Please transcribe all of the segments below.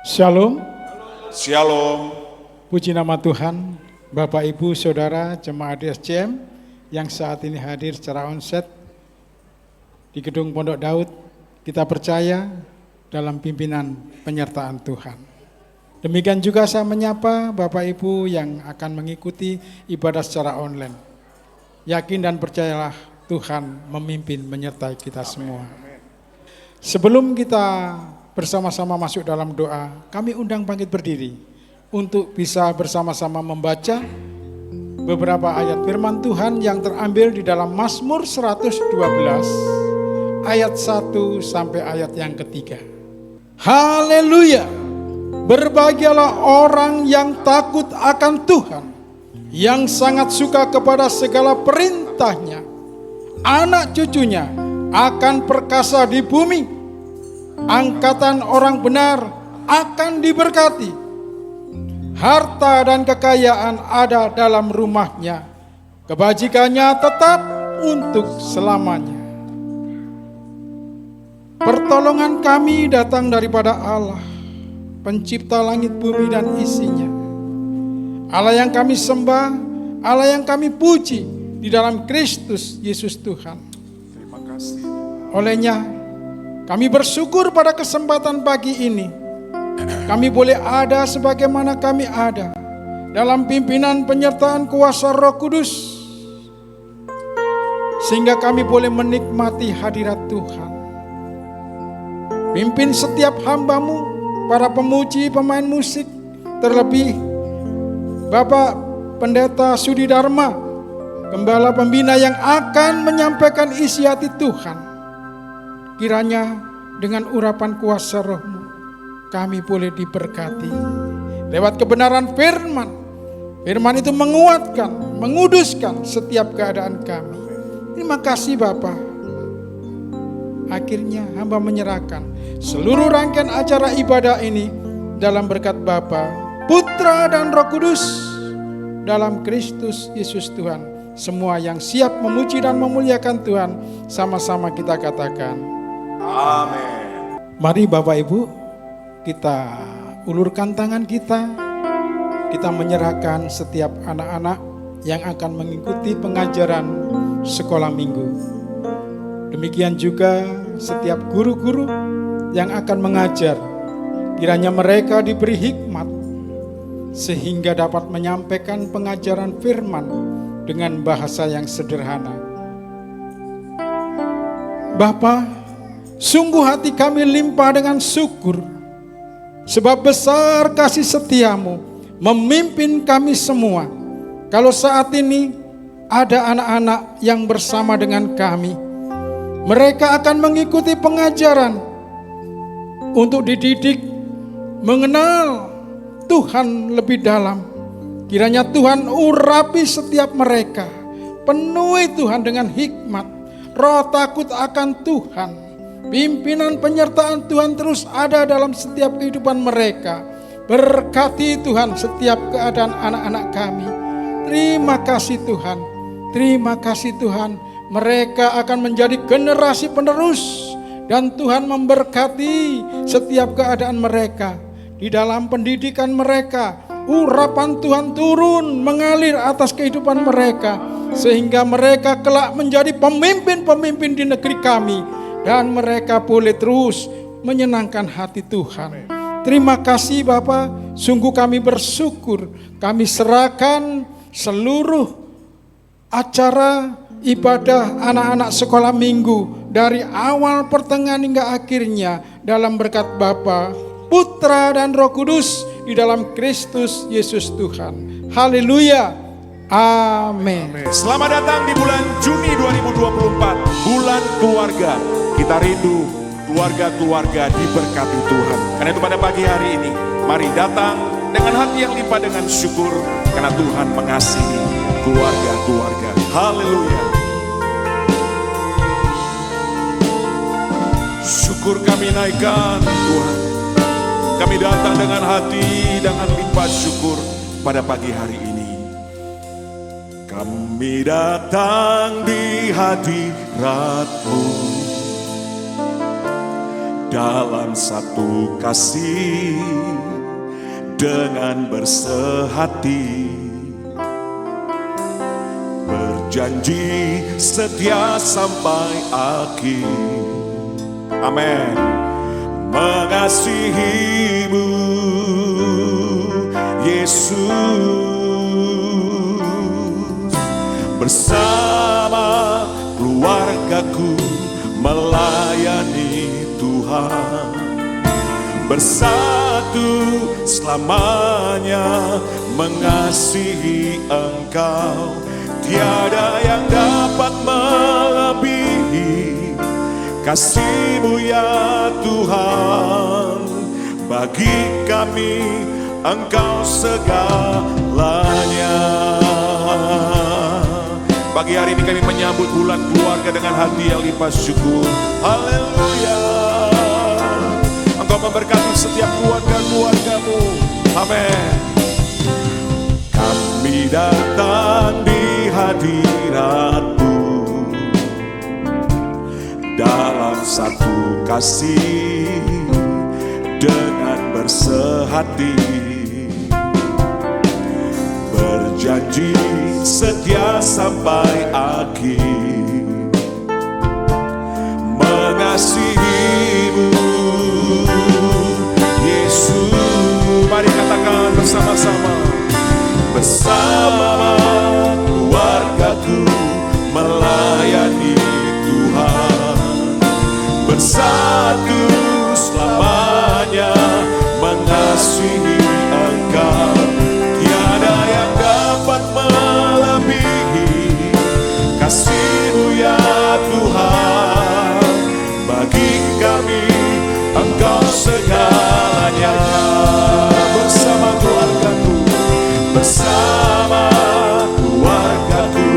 Shalom, Shalom. puji nama Tuhan, Bapak Ibu Saudara Jemaat DSCM yang saat ini hadir secara onsite di Gedung Pondok Daud. Kita percaya dalam pimpinan penyertaan Tuhan. Demikian juga saya menyapa Bapak Ibu yang akan mengikuti ibadah secara online. Yakin dan percayalah Tuhan memimpin menyertai kita semua. Sebelum kita bersama-sama masuk dalam doa, kami undang bangkit berdiri untuk bisa bersama-sama membaca beberapa ayat firman Tuhan yang terambil di dalam Mazmur 112 ayat 1 sampai ayat yang ketiga. Haleluya! Berbahagialah orang yang takut akan Tuhan, yang sangat suka kepada segala perintahnya. Anak cucunya akan perkasa di bumi, angkatan orang benar akan diberkati. Harta dan kekayaan ada dalam rumahnya, kebajikannya tetap untuk selamanya. Pertolongan kami datang daripada Allah, pencipta langit bumi dan isinya. Allah yang kami sembah, Allah yang kami puji di dalam Kristus Yesus Tuhan. Terima kasih. Olehnya kami bersyukur pada kesempatan pagi ini. Kami boleh ada sebagaimana kami ada dalam pimpinan penyertaan kuasa Roh Kudus, sehingga kami boleh menikmati hadirat Tuhan. Pimpin setiap hamba-Mu, para pemuji, pemain musik, terlebih Bapak Pendeta Sudi Dharma, Gembala Pembina yang akan menyampaikan isi hati Tuhan. Kiranya dengan urapan kuasa Roh-Mu kami boleh diberkati lewat kebenaran firman. Firman itu menguatkan, menguduskan setiap keadaan kami. Terima kasih Bapa. Akhirnya hamba menyerahkan seluruh rangkaian acara ibadah ini dalam berkat Bapa, Putra dan Roh Kudus dalam Kristus Yesus Tuhan. Semua yang siap memuji dan memuliakan Tuhan, sama-sama kita katakan Amin. Mari Bapak Ibu, kita ulurkan tangan kita. Kita menyerahkan setiap anak-anak yang akan mengikuti pengajaran sekolah minggu. Demikian juga setiap guru-guru yang akan mengajar. Kiranya mereka diberi hikmat sehingga dapat menyampaikan pengajaran firman dengan bahasa yang sederhana. Bapa, sungguh hati kami limpah dengan syukur, sebab besar kasih setia-Mu memimpin kami semua. Kalau saat ini ada anak-anak yang bersama dengan kami, mereka akan mengikuti pengajaran untuk dididik mengenal Tuhan lebih dalam. Kiranya Tuhan urapi setiap mereka, penuhi Tuhan dengan hikmat, roh takut akan Tuhan. Pimpinan penyertaan Tuhan terus ada dalam setiap kehidupan mereka. Berkati Tuhan setiap keadaan anak-anak kami. Terima kasih Tuhan. Terima kasih Tuhan. Mereka akan menjadi generasi penerus. Dan Tuhan memberkati setiap keadaan mereka. Di dalam pendidikan mereka, urapan Tuhan turun mengalir atas kehidupan mereka. Sehingga mereka kelak menjadi pemimpin-pemimpin di negeri kami. Dan mereka boleh terus menyenangkan hati Tuhan. Terima kasih Bapa, sungguh kami bersyukur. Kami serahkan seluruh acara ibadah anak-anak sekolah minggu dari awal pertengahan hingga akhirnya dalam berkat Bapa, Putra dan Roh Kudus di dalam Kristus Yesus Tuhan. Haleluya. Amin. Selamat datang di bulan Juni 2024, bulan keluarga. Kita rindu keluarga-keluarga diberkati Tuhan. Karena itu pada pagi hari ini, mari datang dengan hati yang limpah dengan syukur, karena Tuhan mengasihi keluarga-keluarga. Haleluya. Syukur kami naikkan Tuhan. Kami datang dengan hati dengan limpah syukur pada pagi hari ini. Kami datang di hadirat-Mu dalam satu kasih dengan bersehati, berjanji setia sampai akhir. Amin. Mengasihimu Yesus, bersama keluargaku melayani Tuhan, bersatu selamanya mengasihi Engkau. Tiada yang dapat melebihi kasih-Mu ya Tuhan. Bagi kami Engkau segalanya. Pagi hari ini kami menyambut bulan keluarga dengan hati yang limpah syukur. Haleluya. Engkau memberkati setiap keluarga-keluarga-Mu. Amin. Kami datang di hadirat-Mu dalam satu kasih dengan bersehati, berjanji setia sampai akhir, mengasihi-Mu Yesus. Mari katakan bersama-sama. Bersama keluargaku melayani Tuhan, bersatu selamanya mengasihi Engkau. Tiada yang dapat melebihi kasih-Mu ya Tuhan. Bagi kami Engkau segalanya. Bersama keluargaku, bersama keluargaku,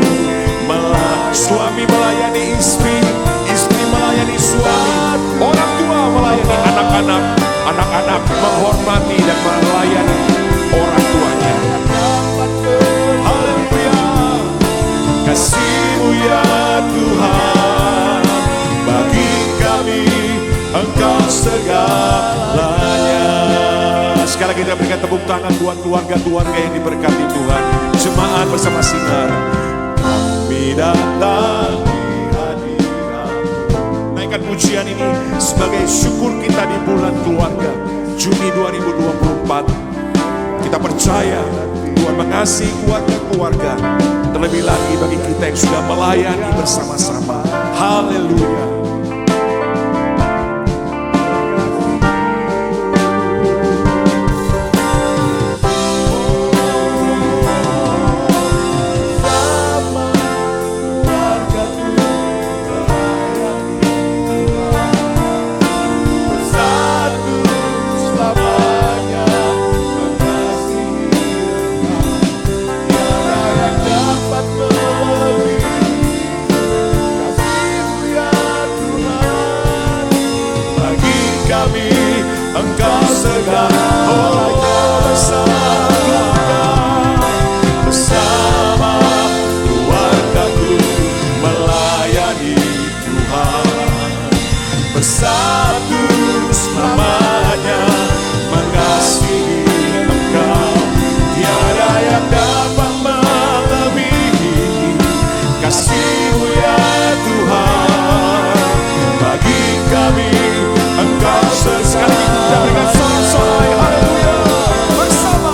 suami melayani istri, istri melayani suami, orang tua melayani anak-anak, anak-anak menghormati dan melayani orang tuanya. Haleluya. Kasih-Mu ya Tuhan, bagi kami Engkau segalanya. Sekali lagi kita berikan tepuk tangan buat keluarga-keluarga yang diberkati Tuhan. Jemaat bersama sinar. Kami datang di hadirat-Mu. Naikkan pujian ini sebagai syukur kita di bulan keluarga Juni 2024. Kita percaya Tuhan mengasihi keluarga-keluarga, terlebih lagi bagi kita yang sudah melayani bersama-sama. Haleluya. Sekali kita berikan sorai-sorai, haleluya. Bersama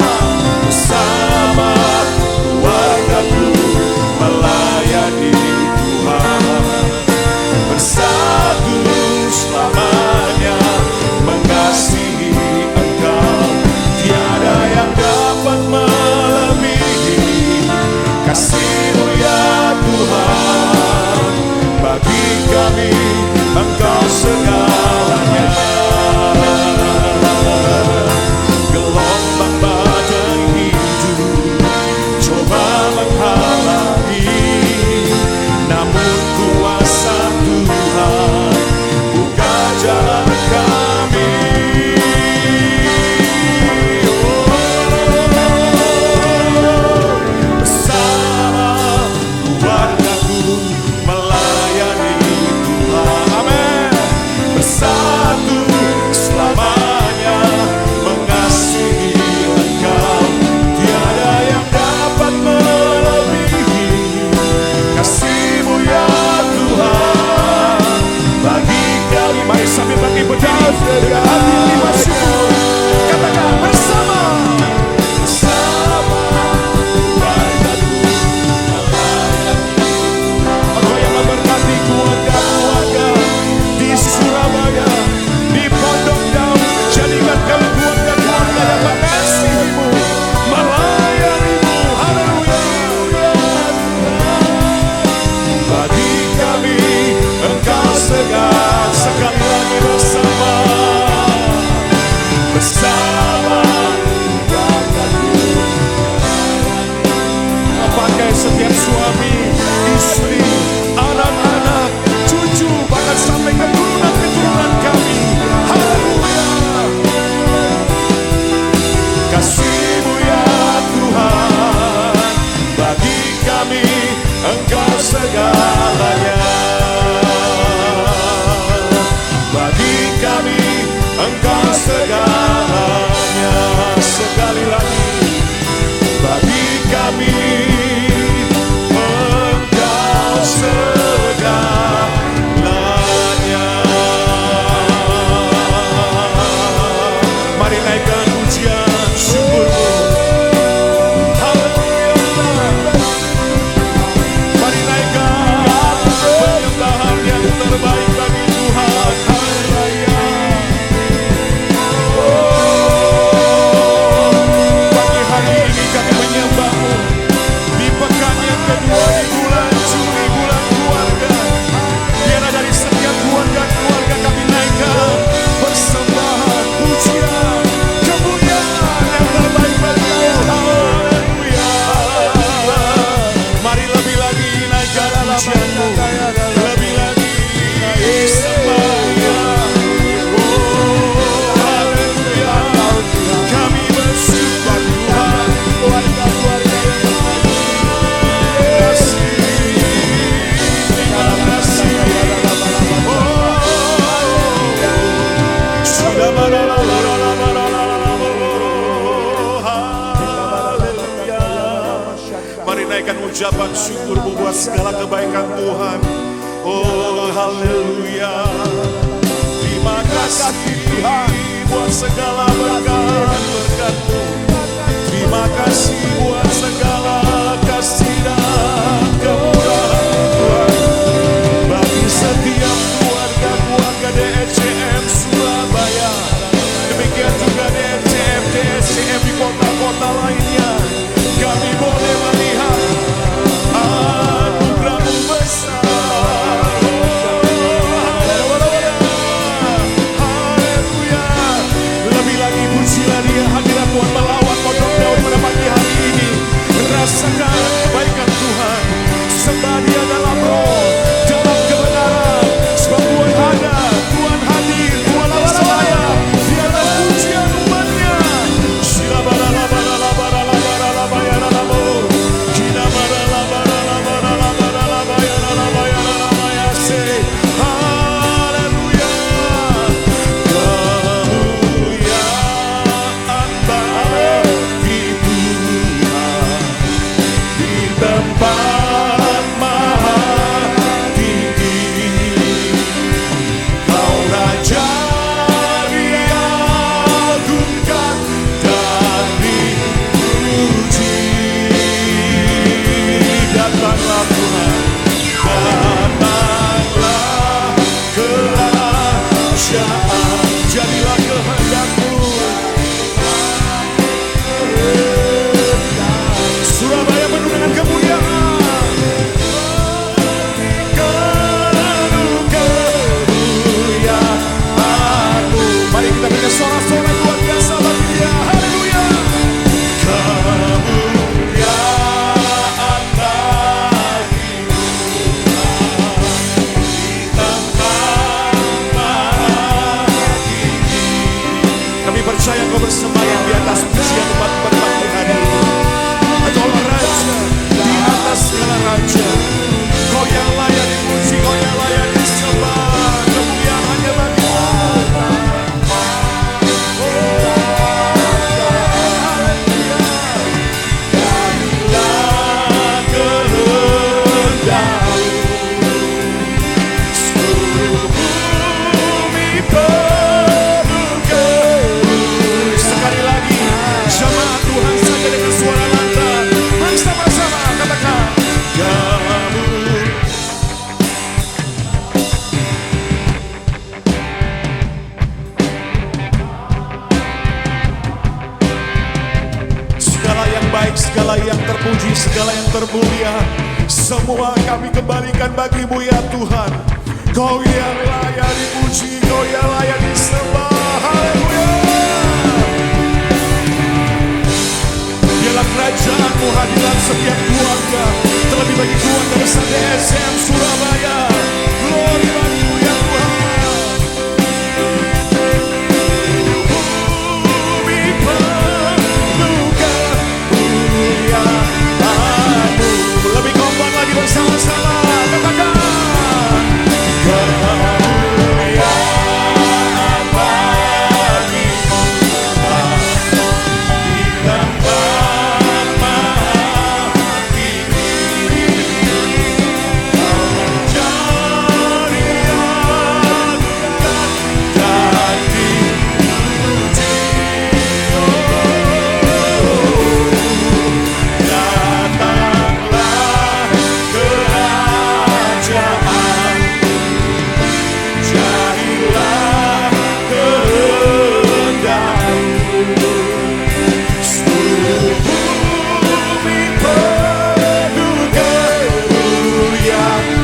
bersama. Pakai setiap suami, istri, anak-anak, cucu, bahkan sampai keturunan-keturunan kami. Haleluya. Kasih-Mu ya Tuhan, bagi kami Engkau segalanya. Bagi kami Engkau segalanya. Sekali lagi, bagi kami Engkau segalanya. Mari naikkan pujian syukur-Mu. Haleluya. Mari naikkan penyembahan yang terbaik bagi Tuhan. Haleluya. Pagi hari ini kami menyembah-Mu di pekan yang kedua di bulan Juni, bulan keluarga. Biarlah dari setiap keluarga kami naikkan persembahan, pujian, kemuliaan yang terbaik bagi-Mu. Haleluya. Mari lebih lagi naikkan pujian-Mu, lebih lagi sembahyang. Oh haleluya. Kami bersyukur Tuhan. Terima kasih. Haleluya. Mari naikkan ucapan syukur-Mu buat segala kebaikan Tuhan. Oh haleluya. Terima kasih buat segala berkat-berkat-Mu. Terima kasih buat segala kasih dan kemurahan Tuhan. Bagi setiap keluarga DSCM Surabaya, demikian juga DSCM di kota-kota lainnya, kami boleh melihat anugerah-Mu besar. Haleluya. Lebih lagi pujilah Dia, hadirat Tuhan melawat kodok Daud pada pagi hari ini. Rasakan kebaikan Tuhan, sembah Dia dalam roh, dalam kebenaran. Sebab Tuhan ada, Tuhan hadir, Tuhan bersaya di atas pujian umat-Nya. Haleluya. Kemuliaan bagi Tuhan di tempat maha tinggi. Kau Raja diagungkan dan dipuji. Datanglah Tuhan, datanglah kerajaan, jadilah kehendak-Mu. Surabaya penuh dengan kemuliaan. Kemuliaan-Mu. Mari kita berikan sorak-sorai luar biasa bagi Dia. Haleluya. Kemuliaan bagi Tuhan di tempat maha tinggi. Kami percaya Kau bersembahyang di atas pujian umat pada pagi hari ini. Engkaulah Raja di atas segala raja. Kau yang layak dipuji, Kau yang layak disembah. Kemuliaan hanya bagi-Mu. Jadilah kehendak-Mu. Seluruh bumi penuh kemuliaan. Sekali lagi, jemaat Tuhan saja dengan suara lantang. Mari sama-sama katakan, Kamu. Segala yang baik, segala yang terpuji, segala yang termulia, semua kami kembalikan bagi-Mu ya Tuhan. Kau yang layak dipuji, Kau yang layak disembah. Haleluya. keluarga besar DSM Surabaya. Glory bagimu ya Tuhan. Bumi penuh kemuliaan-Mu. Lebih kompak lagi bersama-sama. Katakan kemuliaan bagimu di tempat maha tinggi. Jari angkat dan dipuji. Datanglah kerajaan, jadilah kehendak-Mu. Seluruh bumi penuh kemuliaan-Mu.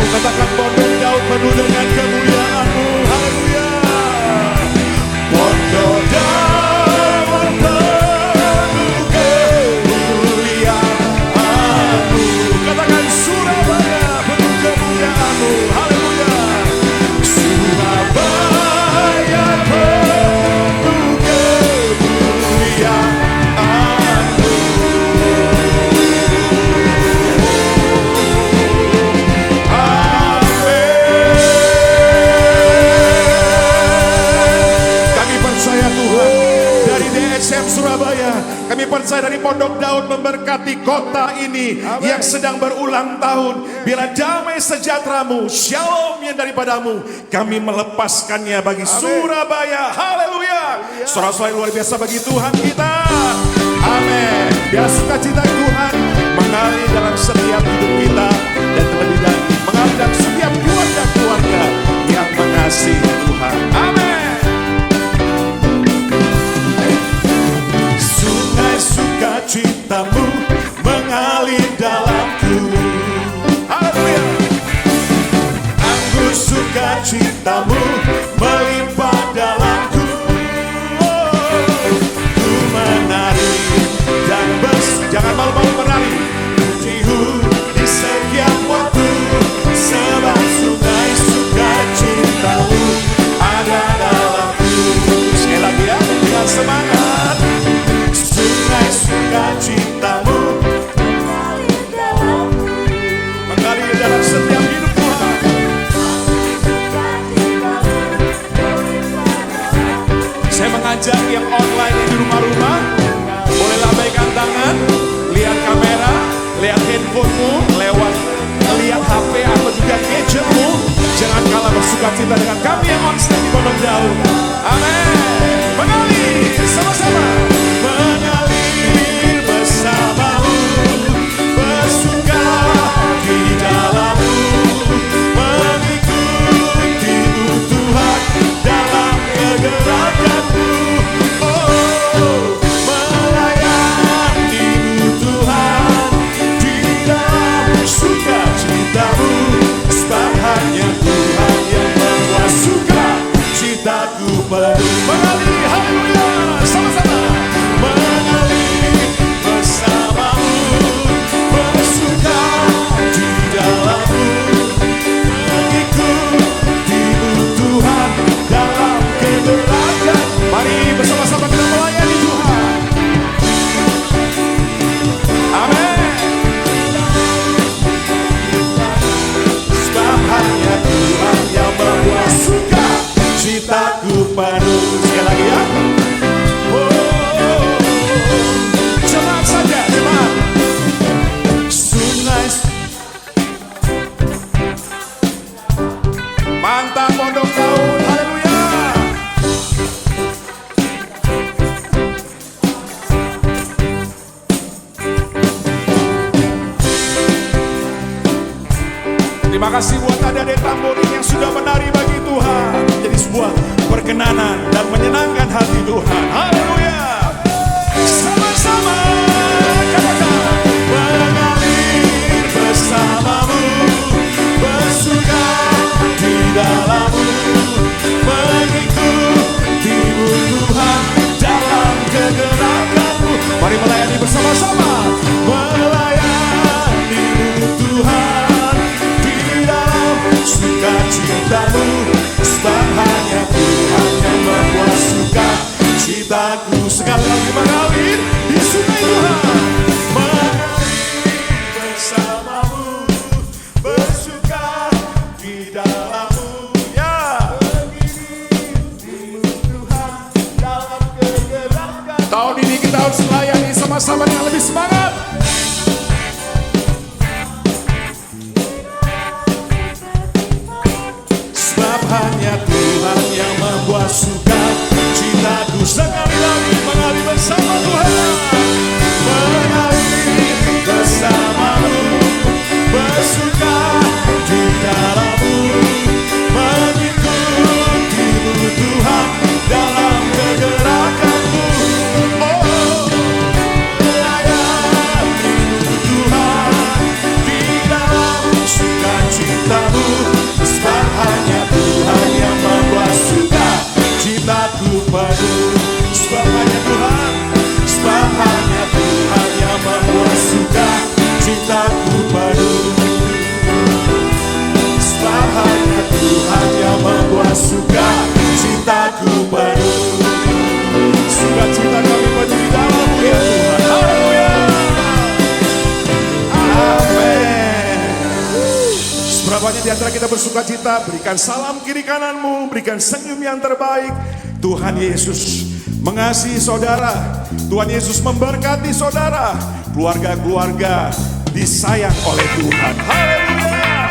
Katakan pondok Daud penuh dengan kemuliaan-Mu. Haleluya. Pondok Daud penuh kemuliaan-Mu. Katakan Surabaya penuh kemuliaan-Mu. Haleluya. Surabaya penuh kemuliaan-Mu. Kami percaya Tuhan, dari DSM Surabaya, kami percaya dari Pondok Daud memberkati kota ini yang sedang berulang tahun. Bila damai sejahtera-Mu, shalom yang daripadamu, kami melepaskannya bagi Surabaya. Haleluya. Sorak-sorai luar biasa bagi Tuhan kita. Amin. Biar sukacita Tuhan mengalir dalam setiap hidup kita, dan terlebih lagi mengalir dalam setiap keluarga-keluarga yang mengasihi Tuhan. Amin. Sungai sukacita-Mu mengalir dalamku. Haleluya. Anggur sukacita-Mu melimpah dalamku. Ku menari dan jangan malu-malu menari. Pujiku di setiap waktu, sebab sungai sukacita-Mu ada dalamku. Sekali lagi ya, dengan semangat. Sungai sukacita-Mu mengalir dalam setiap hidup Tuhan. Saya mengajak yang online yang di rumah-rumah, boleh lambaikan tangan, lihat kamera, lihat handphonemu, lewat lihat HP atau juga gadgetmu. Jangan kalah bersukacita dengan kami yang on stage di Pondok Daud. Amin. Mengalir sama-sama. Mengalir bersama-Mu, bersuka di dalam-Mu, mengikuti-Mu Tuhan dalam kegerakan-Mu. Oh, melayani-Mu Tuhan di dalam sukacita-Mu, sebab hanya Tuhan yang membuat sukacitaku penuh. Mengalir, haleluya, sama-sama. Mengalir bersama-Mu, bersuka di dalam-Mu, mengikuti-Mu Tuhan dalam kegerakan. Mari bersama-sama kita melayani Tuhan. Amin. Sebab hanya Tuhan yang membuat sukacitaku penuh. Sekali lagi ya. Oh, cepat saja, cepat. Sungai. Mantap Pondok Daud. Haleluya. Terima kasih buat adik-adik tamborin yang sudah menari bagi Tuhan, menjadi sebuah perkenanan dan menyenangkan hati Tuhan. Haleluya. Sama-sama katakan, mengalir bersama-Mu, bersuka di dalam-Mu, mengikuti-Mu Tuhan dalam kegerakan-Mu. Mari melayani bersama-sama. Melayani-Mu Tuhan cintaku sekali lagi mengalir di sungai Tuhan. Mengalir bersamamu, bersuka di dalammu. Ya, Tuhan dalam kegelapan. Tahun ini kita harus melayani sama-sama dengan lebih semangat. Sebab hanya Tuhan yang membuat suka cintaku sekali lagi mengalir bersama Tuhan. Mengalir bersamamu, bersuka di dalammu, mengikutimu Tuhan dalam kegerakanmu. Oh, melayanimu Tuhan di dalam sukacitamu. Sebab hanya Tuhan yang membuat suka cintaku penuh. Sebab hanya Tuhan, sebab hanya Tuhan yang membuat suka cintaku penuh. Sebab hanya Tuhan yang membuat suka cintaku penuh. Sukacita kami penuh di dalam-Mu ya Tuhan. Haleluya. Amin. Seberapa banyak di antara kita bersuka cita, berikan salam kiri kananmu, berikan senyum yang terbaik. Tuhan Yesus mengasihi saudara, Tuhan Yesus memberkati saudara, keluarga-keluarga disayang oleh Tuhan. Haleluya.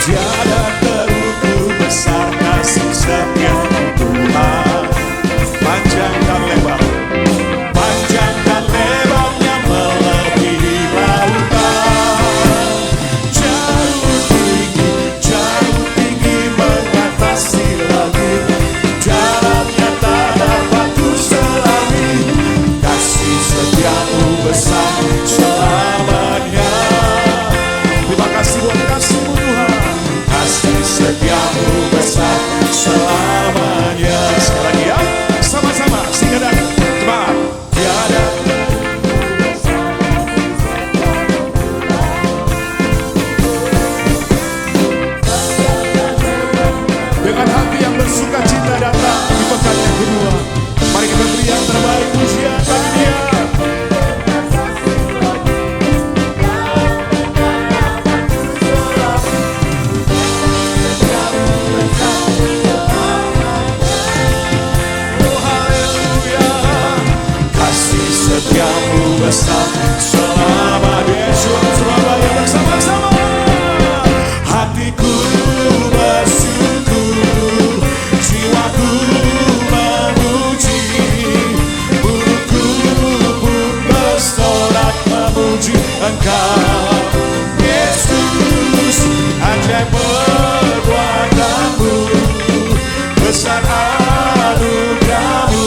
Tiada terukur besar kasih setia-Mu Tuhan, panjang dan lebar, panjang dan lebarnya melebihi lautan, jauh tinggi mengatasi langit, dalamnya tak dapat kuselami, kasih setia-Mu besar selamanya. Terima kasih buat kasih-Mu Tuhan, kasih setia-Mu besar selamanya. Sekali lagi ya, sama-sama singkat dan cepat. Tiada dengan hati yang bersuka cita datang di pekan yang kedua. Mari kita beri yang terbaik pujian bagi Dia. Setiamu besar selama Yesus Surabaya bersama-sama. Hatiku bersyukur, jiwaku memuji, mulutku pun bersorak memuji Engkau. Yesus, ajaib perbuatan-Mu, besar anugerah-Mu,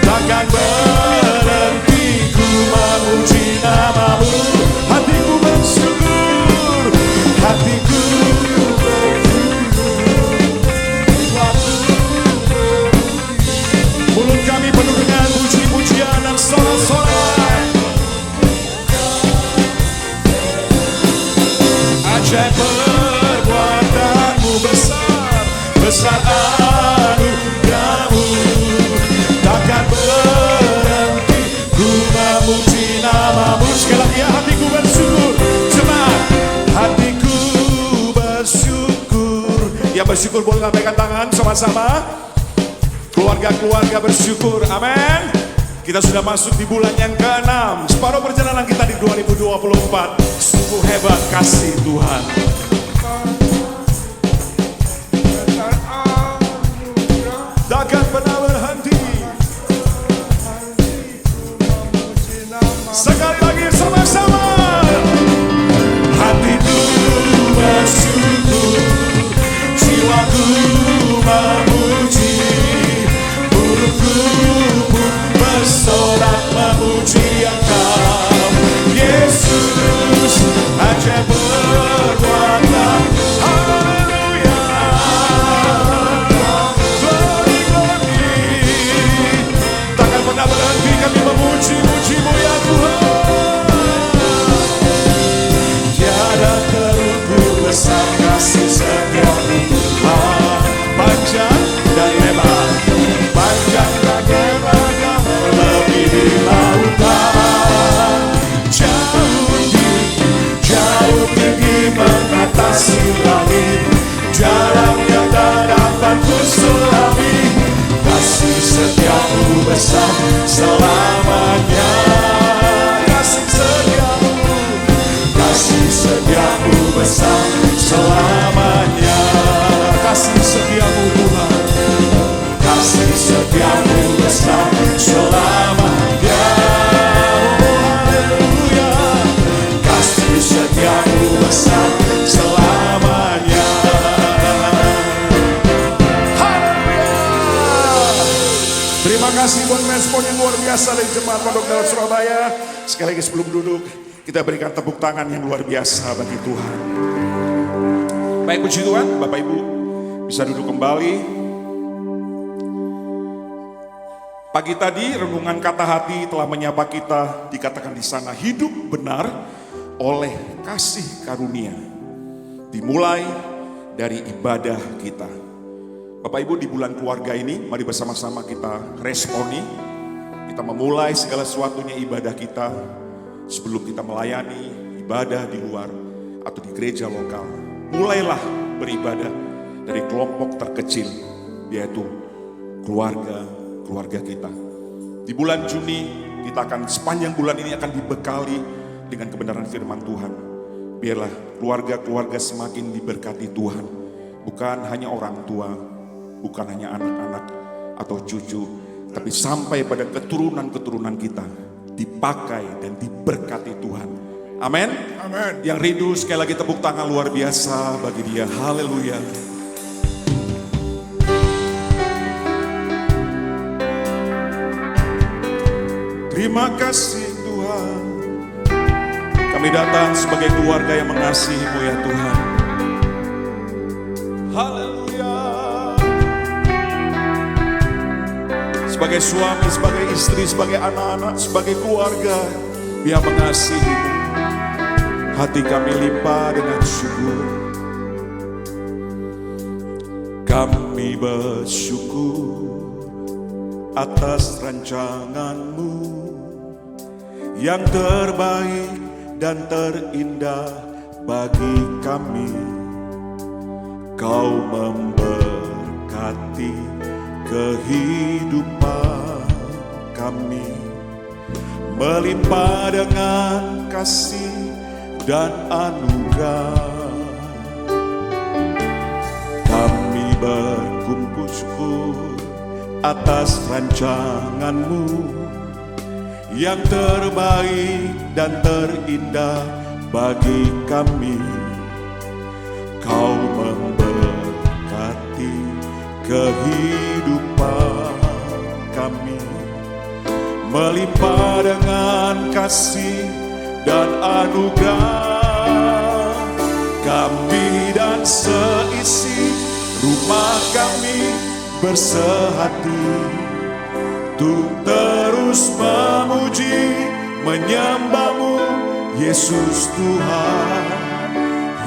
takkan berhenti ku memuji nama-Mu. Hatiku bersyukur, hatiku bersyukur. Mulut kami penuh dengan puji-pujian dan sorak-sorai. Ajaib perbuatan-Mu besar, besar anugerah-Mu, takkan berhenti ku memuji nama-Mu. Sekali lagi ya, hatiku bersyukur. Cepat, hatiku bersyukur. Yang bersyukur boleh lambaikan tangan sama-sama. Keluarga-keluarga bersyukur, amin. Kita sudah masuk di bulan yang ke-6. Separuh perjalanan kita di 2024. Sungguh hebat kasih Tuhan. Takkan pernah berhenti. Sekali lagi sama-sama. Hatiku bersyukur, jiwaku memuji, mulutku pun bersorak memuji Engkau. Yesus, ajaib perbuatan kasih buat respon yang luar biasa dari jemaat Pondok Dalam Surabaya. Sekali lagi sebelum duduk, kita berikan tepuk tangan yang luar biasa bagi Tuhan. Baik, puji Tuhan, Bapak Ibu bisa duduk kembali. Pagi tadi renungan kata hati telah menyapa kita, dikatakan di sana hidup benar oleh kasih karunia. Dimulai dari ibadah kita. Bapak Ibu, di bulan keluarga ini mari bersama-sama kita responi. Kita memulai segala sesuatunya ibadah kita sebelum kita melayani ibadah di luar atau di gereja lokal. Mulailah beribadah dari kelompok terkecil, yaitu keluarga kita. Di bulan Juni kita akan sepanjang bulan ini akan dibekali dengan kebenaran firman Tuhan. Biarlah keluarga-keluarga semakin diberkati Tuhan. Bukan hanya orang tua, bukan hanya anak-anak atau cucu, tapi sampai pada keturunan-keturunan kita dipakai dan diberkati Tuhan. Amin. Amin. Yang rindu sekali lagi tepuk tangan luar biasa bagi dia. Haleluya. Terima kasih Tuhan. Kami datang sebagai keluarga yang mengasihi-Mu ya Tuhan. Haleluya. Sebagai suami, sebagai istri, sebagai anak-anak, sebagai keluarga yang mengasihi-Mu. Hati kami limpah dengan syukur. Kami bersyukur atas rancangan-Mu yang terbaik dan terindah bagi kami. Kau memberkati kehidupan kami, melimpah dengan kasih dan anugerah. Kami berkumpul syukur atas rancangan-Mu yang terbaik dan terindah bagi kami. Kau memberkati kehidupan kami, melimpah dengan kasih dan anugerah. Kami dan seisi rumah kami bersehati untuk terus memuji, menyembah-Mu Yesus Tuhan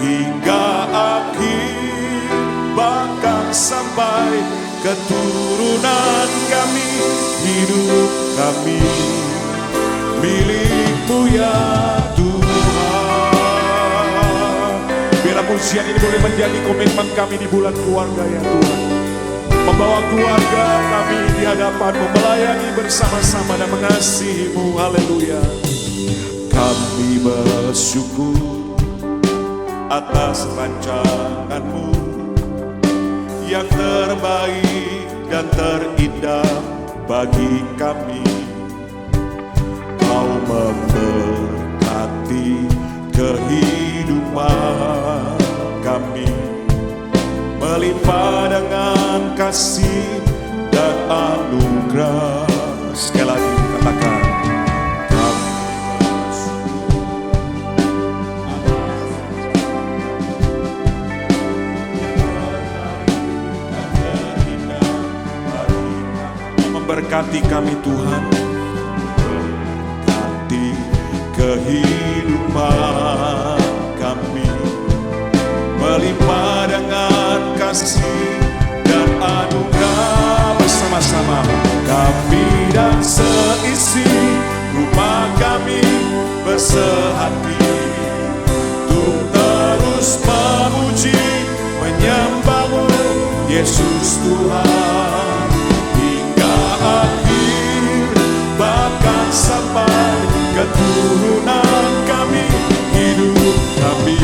hingga akhir, bahkan sampai keturunan kami. Hidup kami milik-Mu ya Tuhan. Biarlah pujian ini boleh menjadi komitmen kami di bulan keluarga ya Tuhan. Membawa keluarga kami di hadapan-Mu, melayani bersama-sama dan mengasihi-Mu. Haleluya. Kami bersyukur atas rancangan-Mu yang terbaik dan terindah bagi kami. Kau memberkati kehidupan kami, melimpah dengan kasih dan anugerah. Sekali lagi katakan, kami memberkati kami Tuhan, berkati kehidupan kami, melimpah dengan kasih dan anugerah. Bersama-sama kami dan seisi rumah kami bersehati untuk terus memuji, menyembah-Mu Yesus Tuhan hingga akhir, bahkan sampai keturunan kami. Hidup kami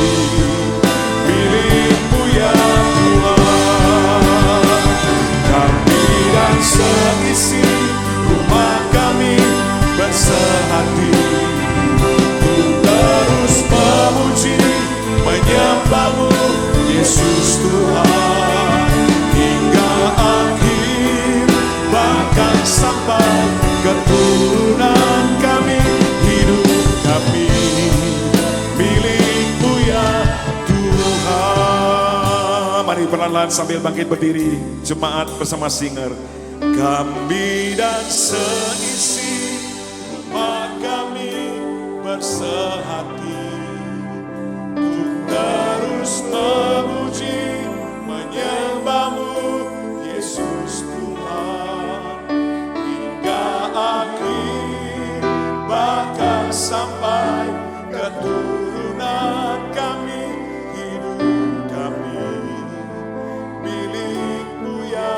milik-Mu ya Tuhan. Kami dan seisi rumah kami bersehati untuk terus memuji, menyembah-Mu Yesus Tuhan hingga akhir, perlahan-lahan sambil bangkit berdiri, jemaat bersama singer. Kami dan seisi rumah kami bersehati untuk terus memuji menyembah-Mu Yesus Tuhan hingga akhir, bahkan sampai keturunan kami. Hidup kami milik-Mu ya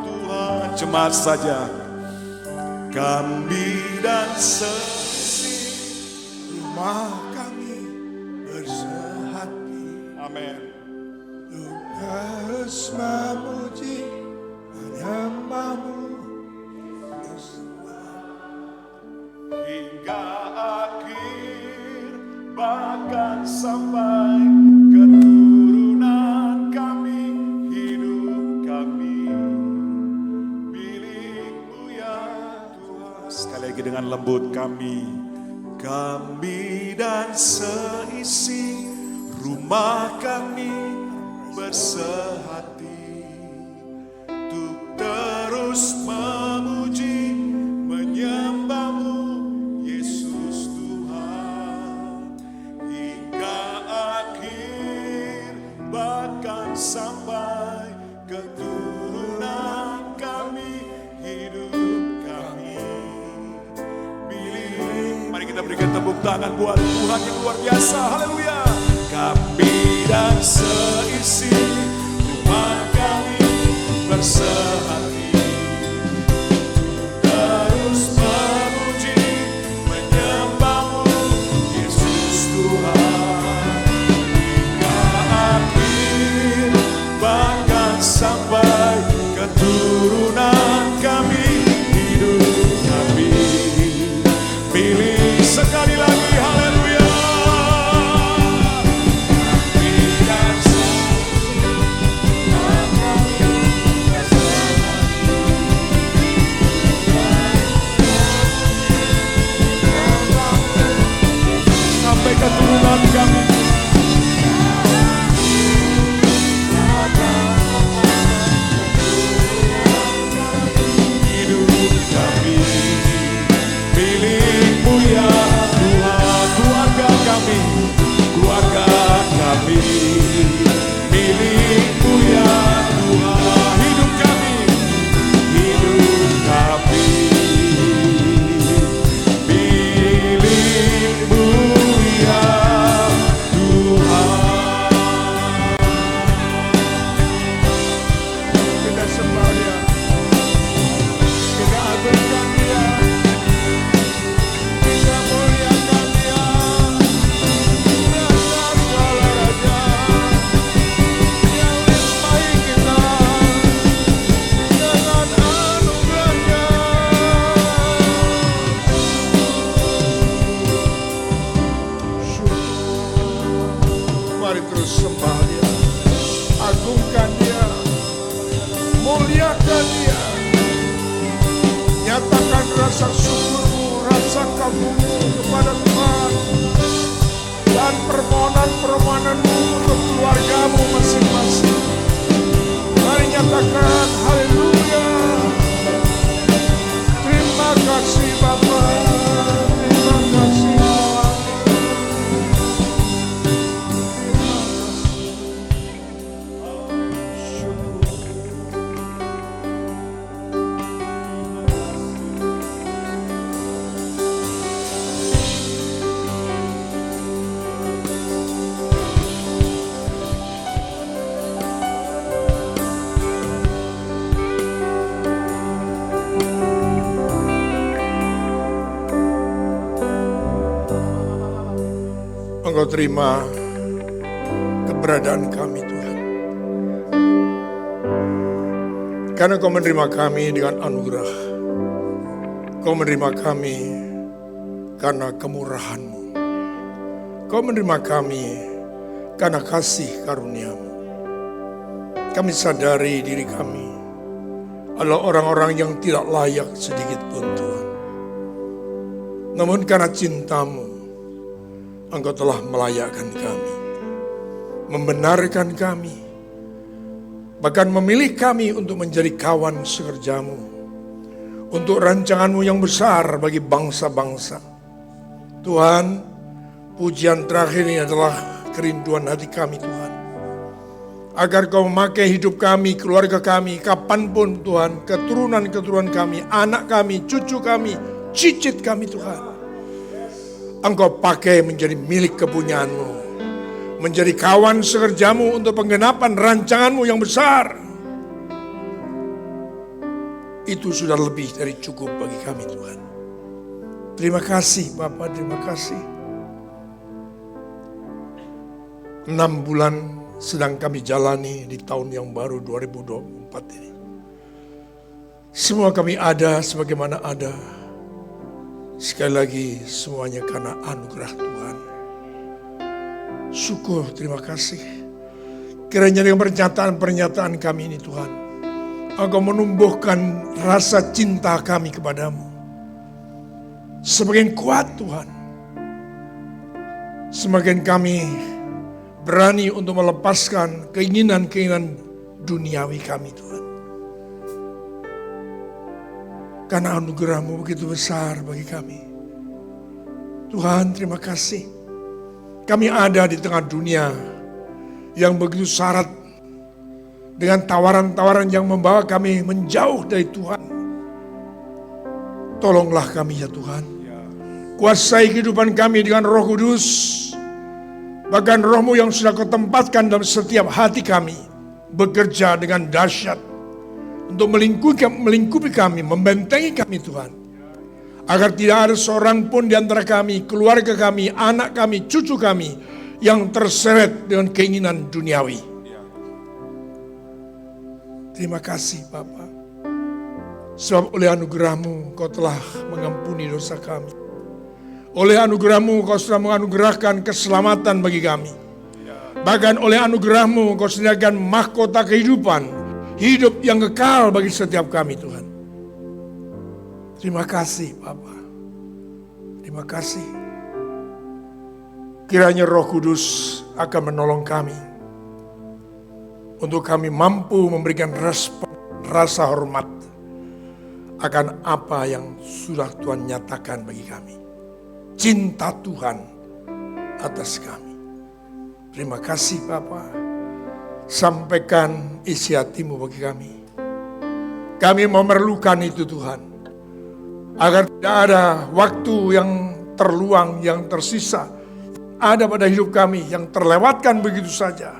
Tuhan. Jemaat saja. Kami dan seisi rumah kami bersehati. Amin. Terus memuji menyembah-Mu hingga akhir, bahkan sampai keturunan kami. Hidup kami milik-Mu ya Tuhan. Sekali lagi dengan lembut. Kami dan seisi rumah kami bersehati untuk terus memuji menyembah-Mu Yesus Tuhan hingga akhir, bahkan sampai keturunan kami. Hidup kami milik. Mari kita berikan tepuk tangan buat Tuhan yang luar biasa. Haleluya. Kami dan seisi rumah kami bersehati terus memuji menyembah-Mu Yesus Tuhan hingga akhir, bahkan sampai keturunan kami. Hidup kami milik. Sekali lagi haleluya. Sampai keturunan kami. Hidup kami milik-Mu ya Tuhan. Keluarga kami milik-Mu ya Tuhan. Hidup kami milik-Mu ya Tuhan. Kita sembah Dia, kita agungkan Dia, kita muliakan Dia. Raja segala raja yang limpahi kita dengan anugerah-Nya. Mari terus sembah Dia, agungkan Dia, muliakan Dia. Nyatakan rasa syukurmu, rasa kagummu kepada Tuhan, dan permohonan-permohonanmu untuk keluargamu masing-masing. Mari nyatakan haleluya. Terima kasih Bapa, terima kasih Tuhan. Engkau terima keberadaan kami Tuhan, karena Kau menerima kami dengan anugerah. Kau menerima kami karena kemurahan-Mu. Kau menerima kami karena kasih karunia-Mu. Kami sadari diri kami adalah orang-orang yang tidak layak sedikit pun Tuhan. Namun karena cinta-Mu, Engkau telah melayakkan kami, membenarkan kami, Bahkan memilih kami untuk menjadi kawan sekerjamu, untuk rancanganmu yang besar bagi bangsa-bangsa. Tuhan, pujian terakhir ini adalah kerinduan hati kami Tuhan. Agar kau memakai hidup kami, keluarga kami, kapanpun Tuhan, keturunan-keturunan kami, anak kami, cucu kami, cicit kami Tuhan. Engkau pakai menjadi milik kepunyaanmu, menjadi kawan sekerjamu untuk penggenapan rancanganmu yang besar. Itu sudah lebih dari cukup bagi kami Tuhan. Terima kasih Bapa, terima kasih. 6 bulan sedang kami jalani di tahun yang baru 2024 ini. Semua kami ada sebagaimana ada. Sekali lagi semuanya karena anugerah Tuhan. Syukur, terima kasih. Kiranya dengan pernyataan-pernyataan kami ini Tuhan, Engkau menumbuhkan rasa cinta kami kepadamu semakin kuat Tuhan. Semakin kami berani untuk melepaskan keinginan-keinginan duniawi kami Tuhan. Karena anugerah-Mu begitu besar bagi kami. Tuhan, terima kasih. Kami ada di tengah dunia yang begitu syarat dengan tawaran-tawaran yang membawa kami menjauh dari Tuhan. Tolonglah kami ya Tuhan. Kuasai kehidupan kami dengan Roh Kudus. Bahkan Roh-Mu yang sudah Kau tempatkan dalam setiap hati kami bekerja dengan dahsyat untuk melingkupi kami, membentengi kami Tuhan. Agar tidak ada seorang pun di antara kami, keluarga kami, anak kami, cucu kami yang terseret dengan keinginan duniawi. Terima kasih Bapa. Sebab oleh anugerah-Mu Kau telah mengampuni dosa kami. Oleh anugerah-Mu Kau sudah menganugerahkan keselamatan bagi kami. Bahkan oleh anugerah-Mu Kau sediakan mahkota kehidupan, hidup yang kekal bagi setiap kami Tuhan. Terima kasih Bapa. Terima kasih. Kiranya Roh Kudus akan menolong kami untuk kami mampu memberikan respon, rasa hormat akan apa yang sudah Tuhan nyatakan bagi kami. Cinta Tuhan atas kami. Terima kasih Bapa. Sampaikan isi hati-Mu bagi kami. Kami memerlukan itu Tuhan. Agar tidak ada waktu yang terluang, yang tersisa. Ada pada hidup kami yang terlewatkan begitu saja.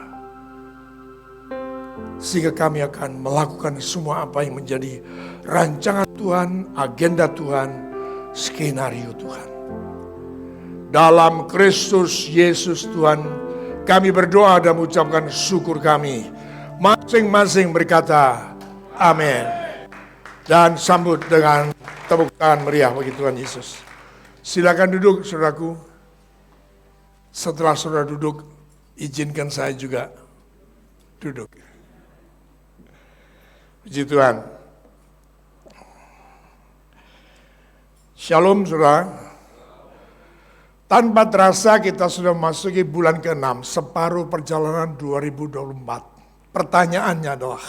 Sehingga kami akan melakukan semua apa yang menjadi rancangan Tuhan, agenda Tuhan, skenario Tuhan. Dalam Kristus Yesus Tuhan, kami berdoa dan mengucapkan syukur kami. Masing-masing berkata, amin. Dan sambut dengan tepuk tangan meriah bagi Tuhan Yesus. Silakan duduk saudaraku. Setelah saudara duduk, izinkan saya juga duduk. Puji Tuhan. Shalom saudara. Tanpa terasa kita sudah memasuki bulan ke-6, separuh perjalanan 2024. Pertanyaannya adalah,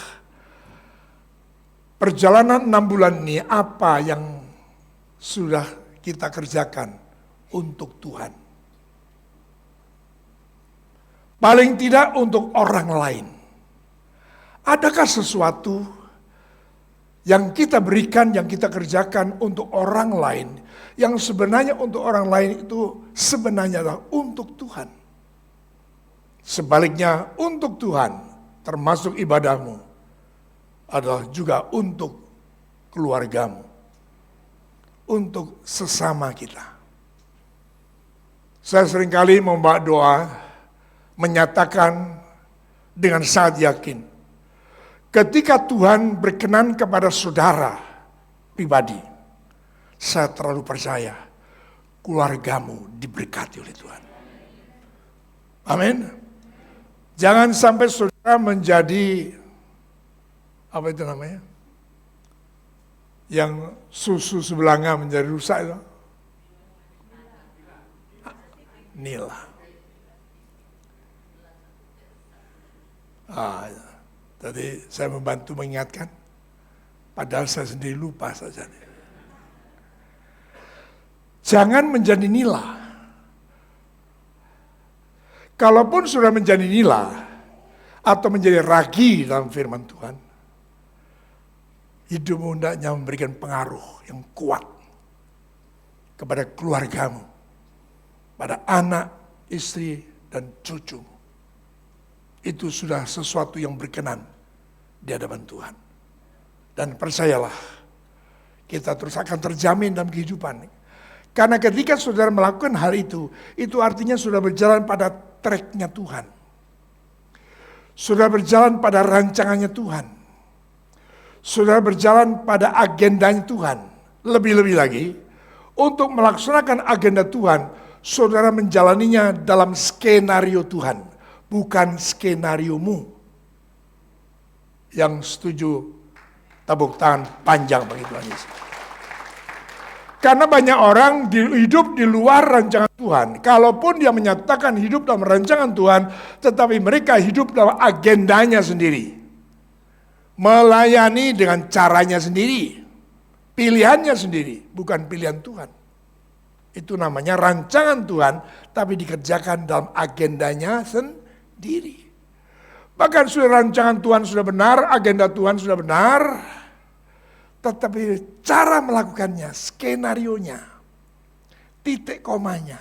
perjalanan 6 bulan ini apa yang sudah kita kerjakan untuk Tuhan? Paling tidak untuk orang lain. Adakah sesuatu yang kita berikan, yang kita kerjakan untuk orang lain, yang sebenarnya untuk orang lain itu sebenarnya adalah untuk Tuhan. Sebaliknya untuk Tuhan, termasuk ibadahmu, adalah juga untuk keluargamu, untuk sesama kita. Saya seringkali membawa doa, menyatakan dengan sangat yakin, ketika Tuhan berkenan kepada saudara pribadi, saya terlalu percaya keluargamu diberkati oleh Tuhan. Amin. Jangan sampai saudara menjadi, apa itu namanya? Yang susu sebelanga menjadi rusak itu. Nila. Tadi saya membantu mengingatkan, padahal saya sendiri lupa saja. Jangan menjadi nila. Kalaupun sudah menjadi nila atau menjadi ragi dalam firman Tuhan, hidupmu hendaknya memberikan pengaruh yang kuat kepada keluargamu, pada anak, istri, dan cucumu. Itu sudah sesuatu yang berkenan di hadapan Tuhan. Dan percayalah, kita terus akan terjamin dalam kehidupan. Karena ketika saudara melakukan hal itu artinya sudah berjalan pada tracknya Tuhan. Sudah berjalan pada rancangannya Tuhan. Sudah berjalan pada agendanya Tuhan. Lebih-lebih lagi, untuk melaksanakan agenda Tuhan, saudara menjalaninya dalam skenario Tuhan, bukan skenariomu. Yang setuju, tepuk tangan panjang bagi Tuhan Yesus. Karena banyak orang hidup di luar rancangan Tuhan. Kalaupun dia menyatakan hidup dalam rancangan Tuhan, tetapi mereka hidup dalam agendanya sendiri. Melayani dengan caranya sendiri. Pilihannya sendiri, bukan pilihan Tuhan. Itu namanya rancangan Tuhan, tapi dikerjakan dalam agendanya sendiri. Bahkan sudah rancangan Tuhan sudah benar, agenda Tuhan sudah benar, tetapi cara melakukannya, skenarionya, titik komanya,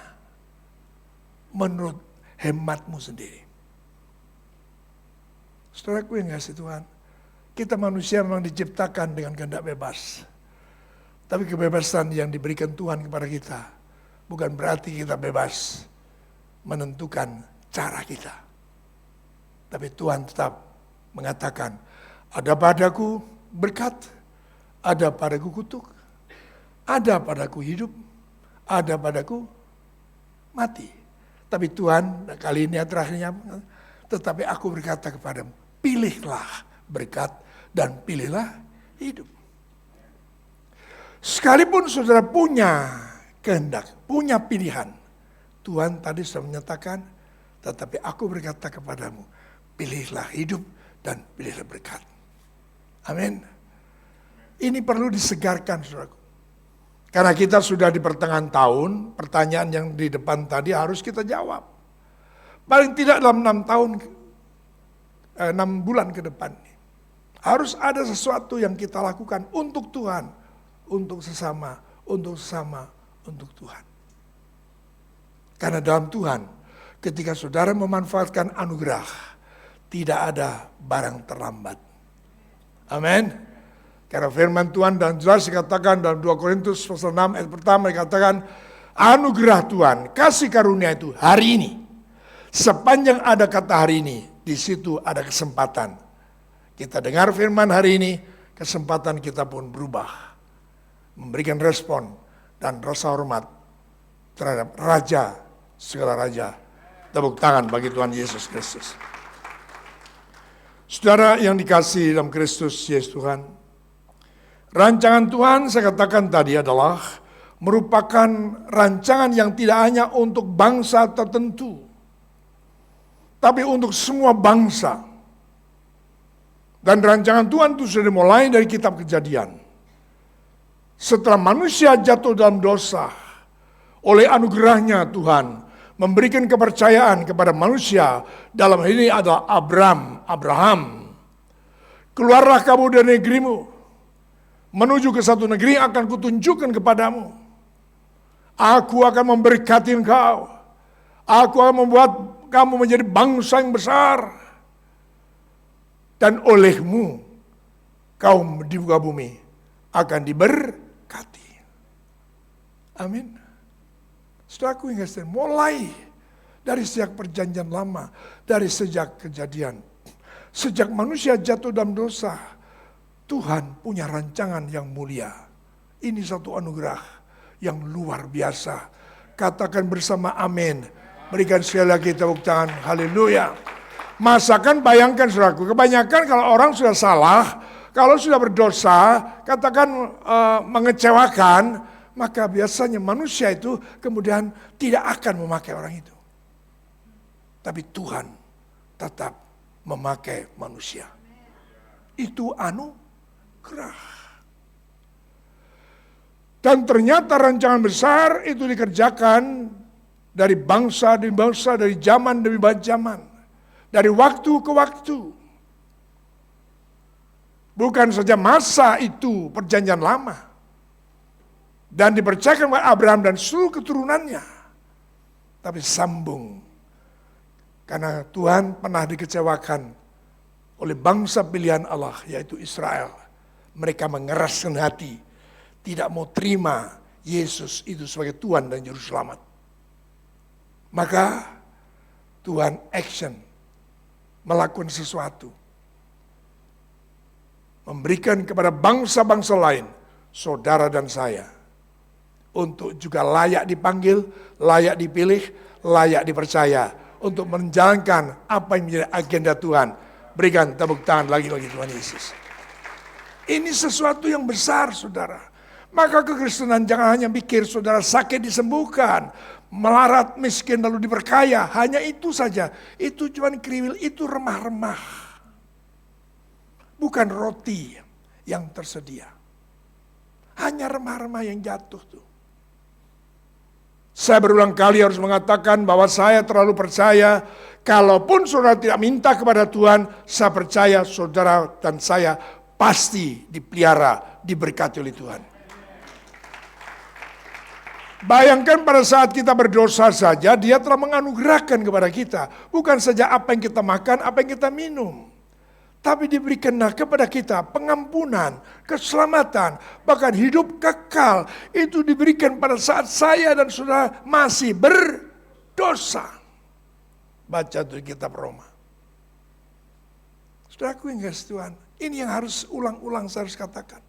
menurut hematmu sendiri. Saudaraku yang kasih Tuhan, kita manusia memang diciptakan dengan kehendak bebas. Tapi kebebasan yang diberikan Tuhan kepada kita, bukan berarti kita bebas menentukan cara kita. Tapi Tuhan tetap mengatakan, ada padaku berkat, ada padaku kutuk, ada padaku hidup, ada padaku mati. Tapi Tuhan kali ini terakhirnya, tetapi aku berkata kepadamu, pilihlah berkat dan pilihlah hidup. Sekalipun saudara punya kehendak, punya pilihan, Tuhan tadi sudah menyatakan, tetapi aku berkata kepadamu, pilihlah hidup dan pilihlah berkat. Amin. Ini perlu disegarkan, saudaraku. Karena kita sudah di pertengahan tahun, pertanyaan yang di depan tadi harus kita jawab. Paling tidak dalam 6 tahun, 6 bulan ke depan. Harus ada sesuatu yang kita lakukan untuk Tuhan, untuk sesama, untuk Tuhan. Karena dalam Tuhan, ketika saudara memanfaatkan anugerah, tidak ada barang terlambat. Amin. Karena firman Tuhan dan jelas dikatakan dalam 2 Korintus pasal 6 ayat pertama dikatakan, anugerah Tuhan, kasih karunia itu hari ini. Sepanjang ada kata hari ini, di situ ada kesempatan. Kita dengar firman hari ini, kesempatan kita pun berubah. Memberikan respon dan rasa hormat terhadap Raja, segala Raja. Tepuk tangan bagi Tuhan Yesus Kristus. Saudara yang dikasihi dalam Kristus Yesus Tuhan, rancangan Tuhan saya katakan tadi adalah merupakan rancangan yang tidak hanya untuk bangsa tertentu, tapi untuk semua bangsa. Dan rancangan Tuhan itu sudah dimulai dari kitab Kejadian. Setelah manusia jatuh dalam dosa, oleh anugerahnya Tuhan memberikan kepercayaan kepada manusia, dalam hal ini adalah Abraham. Keluarlah kamu dari negerimu, menuju ke satu negeri yang akan kutunjukkan kepadamu. Aku akan memberkati engkau. Aku akan membuat kamu menjadi bangsa yang besar. Dan olehmu, kaum di muka bumi akan diberkati. Amin. Saudaraku yang kasih, mulai dari sejak perjanjian lama, dari sejak Kejadian, sejak manusia jatuh dalam dosa, Tuhan punya rancangan yang mulia. Ini satu anugerah yang luar biasa. Katakan bersama amin. Berikan sekali lagi tepuk tangan. Haleluya. Masakan bayangkan saudaraku, kebanyakan kalau orang sudah salah, kalau sudah berdosa, katakan mengecewakan, maka biasanya manusia itu kemudian tidak akan memakai orang itu. Tapi Tuhan tetap memakai manusia. itu anugerah. Dan ternyata rancangan besar itu dikerjakan dari bangsa demi bangsa, dari zaman demi zaman, dari waktu ke waktu. Bukan saja masa itu perjanjian lama, dan dipercayakan kepada Abraham dan seluruh keturunannya, tapi sambung. Karena Tuhan pernah dikecewakan oleh bangsa pilihan Allah, yaitu Israel. Mereka mengeraskan hati, tidak mau terima Yesus itu sebagai Tuhan dan Juru Selamat. Maka Tuhan action, melakukan sesuatu. Memberikan kepada bangsa-bangsa lain, saudara dan saya, untuk juga layak dipanggil, layak dipilih, layak dipercaya, untuk menjalankan apa yang menjadi agenda Tuhan. Berikan tepuk tangan lagi-lagi Tuhan Yesus. Ini sesuatu yang besar, saudara. Maka kekristenan jangan hanya pikir saudara sakit disembuhkan, melarat miskin lalu diperkaya. Hanya itu saja. Itu cuma kriwil, itu remah-remah. Bukan roti yang tersedia. Hanya remah-remah yang jatuh tuh. Saya berulang kali harus mengatakan bahwa saya terlalu percaya, kalaupun saudara tidak minta kepada Tuhan, saya percaya saudara dan saya pasti dipelihara, diberkati oleh Tuhan. Bayangkan pada saat kita berdosa saja, Dia telah menganugerahkan kepada kita. Bukan saja apa yang kita makan, apa yang kita minum. Tapi diberikanlah kepada kita pengampunan, keselamatan, bahkan hidup kekal. Itu diberikan pada saat saya dan saudara masih berdosa. Baca tuh kitab Roma. Saudaraku yang kasih Tuhan, ini yang harus ulang-ulang saya harus katakan.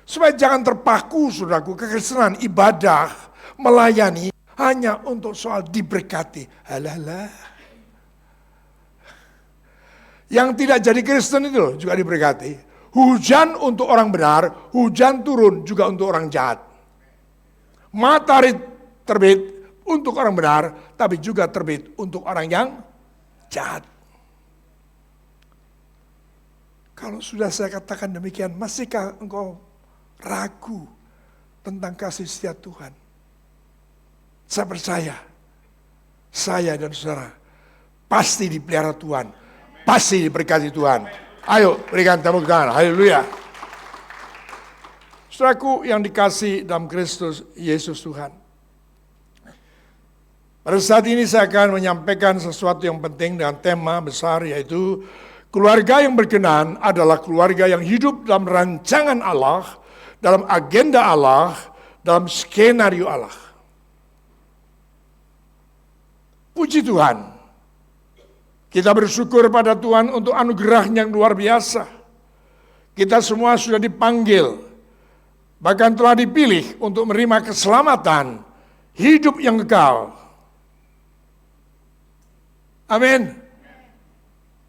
Supaya jangan terpaku saudaraku, kekristenan ibadah, melayani hanya untuk soal diberkati. Alah. Yang tidak jadi Kristen itu juga diberkati. Hujan untuk orang benar, hujan turun juga untuk orang jahat. Matahari terbit untuk orang benar, tapi juga terbit untuk orang yang jahat. Kalau sudah saya katakan demikian, masihkah engkau ragu tentang kasih setia Tuhan? Saya percaya, saya dan saudara pasti dipelihara Tuhan. Pasti diberkati Tuhan. Ayo berikan tepuk tangan. Haleluya. Saudaraku yang dikasih dalam Kristus Yesus Tuhan. Pada saat ini saya akan menyampaikan sesuatu yang penting dengan tema besar, yaitu keluarga yang berkenan adalah keluarga yang hidup dalam rancangan Allah, dalam agenda Allah, dalam skenario Allah. Puji Tuhan. Kita bersyukur pada Tuhan untuk anugerah-Nya yang luar biasa. Kita semua sudah dipanggil, bahkan telah dipilih untuk menerima keselamatan, hidup yang kekal. Amin.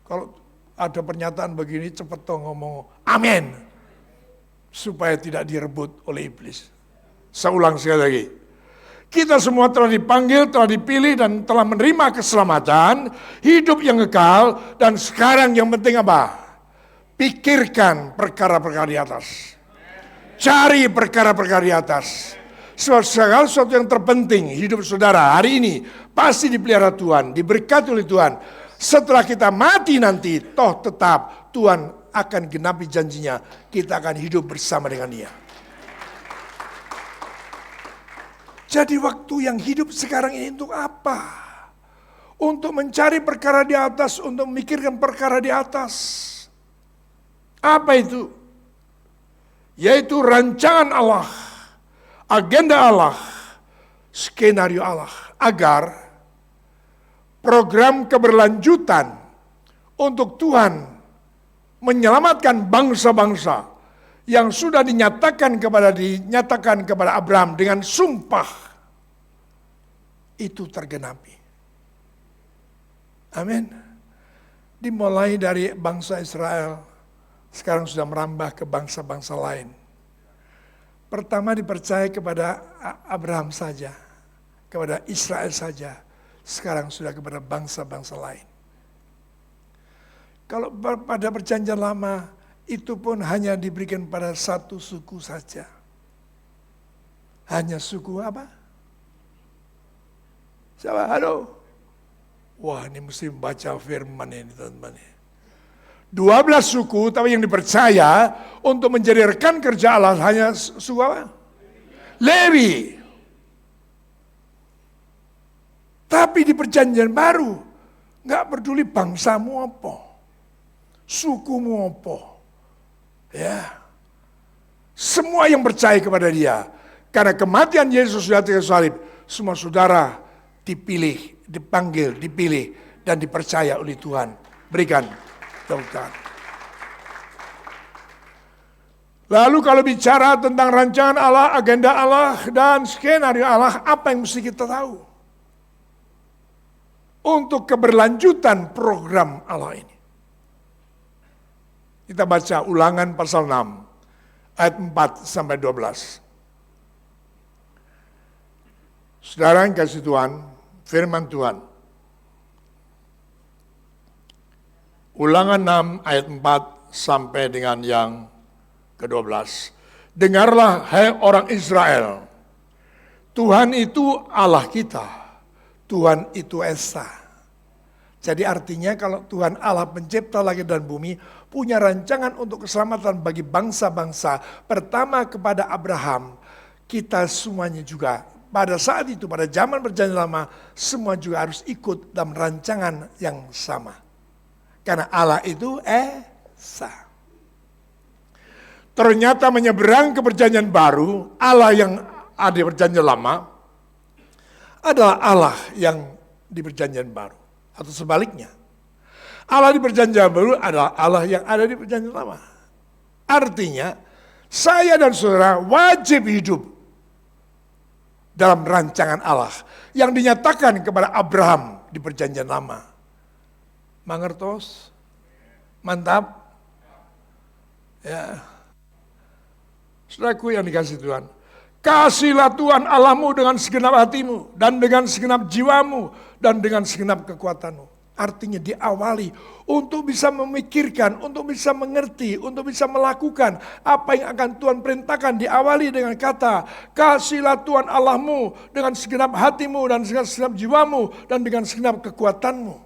Kalau ada pernyataan begini, cepat dong ngomong amin. Supaya tidak direbut oleh iblis. Saya ulang sekali lagi. Kita semua telah dipanggil, telah dipilih, dan telah menerima keselamatan, hidup yang kekal, dan sekarang yang penting apa? Pikirkan perkara-perkara di atas. Cari perkara-perkara di atas. Segala sesuatu yang terpenting hidup saudara hari ini pasti dipelihara Tuhan, diberkati oleh Tuhan. Setelah kita mati nanti, toh tetap Tuhan akan genapi janjinya. Kita akan hidup bersama dengan Dia. Jadi waktu yang hidup sekarang ini untuk apa? Untuk mencari perkara di atas, untuk memikirkan perkara di atas. Apa itu? Yaitu rancangan Allah, agenda Allah, skenario Allah. Agar program keberlanjutan untuk Tuhan menyelamatkan bangsa-bangsa yang sudah dinyatakan kepada Abraham dengan sumpah itu tergenapi. Amin. Dimulai dari bangsa Israel, sekarang sudah merambah ke bangsa-bangsa lain. Pertama dipercaya kepada Abraham saja, kepada Israel saja, sekarang sudah kepada bangsa-bangsa lain. Kalau pada perjanjian lama, itu pun hanya diberikan pada satu suku saja. Hanya suku apa? Siapa? Halo? Wah, ini mesti baca firman ini teman-teman. 12 suku, tapi yang dipercaya untuk menjadi rekan kerja Allah hanya suku apa? Lewi. Tapi di perjanjian baru, nggak peduli bangsamu apa, sukumu apa, ya, semua yang percaya kepada Dia, karena kematian Yesus di atas salib, semua saudara dipilih, dipanggil, dipilih, dan dipercaya oleh Tuhan. Berikan tepuk tangan. Lalu kalau bicara tentang rancangan Allah, agenda Allah, dan skenario Allah, apa yang mesti kita tahu? Untuk keberlanjutan program Allah ini. Kita baca Ulangan pasal 6, ayat 4 sampai 12. Saudara yang kasih Tuhan, firman Tuhan. Ulangan 6 ayat 4 sampai dengan yang ke-12. Dengarlah hai orang Israel, Tuhan itu Allah kita. Tuhan itu Esa. Jadi artinya kalau Tuhan Allah pencipta langit dan bumi punya rancangan untuk keselamatan bagi bangsa-bangsa. Pertama kepada Abraham, kita semuanya juga pada saat itu, pada zaman perjanjian lama, semua juga harus ikut dalam rancangan yang sama. Karena Allah itu Esa. Ternyata menyeberang ke perjanjian baru, Allah yang ada di perjanjian lama, adalah Allah yang di perjanjian baru. Atau sebaliknya. Allah di perjanjian baru adalah Allah yang ada di perjanjian lama. Artinya, saya dan saudara wajib hidup dalam rancangan Allah yang dinyatakan kepada Abraham di perjanjian lama. Mangertos? Mantap? Ya. Saudaraku yang dikasih Tuhan. Kasihlah Tuhan Allahmu dengan segenap hatimu, dan dengan segenap jiwamu, dan dengan segenap kekuatanmu. Artinya diawali untuk bisa memikirkan, untuk bisa mengerti, untuk bisa melakukan apa yang akan Tuhan perintahkan. Diawali dengan kata, kasihlah Tuhan Allahmu dengan segenap hatimu, dan dengan segenap jiwamu, dan dengan segenap kekuatanmu.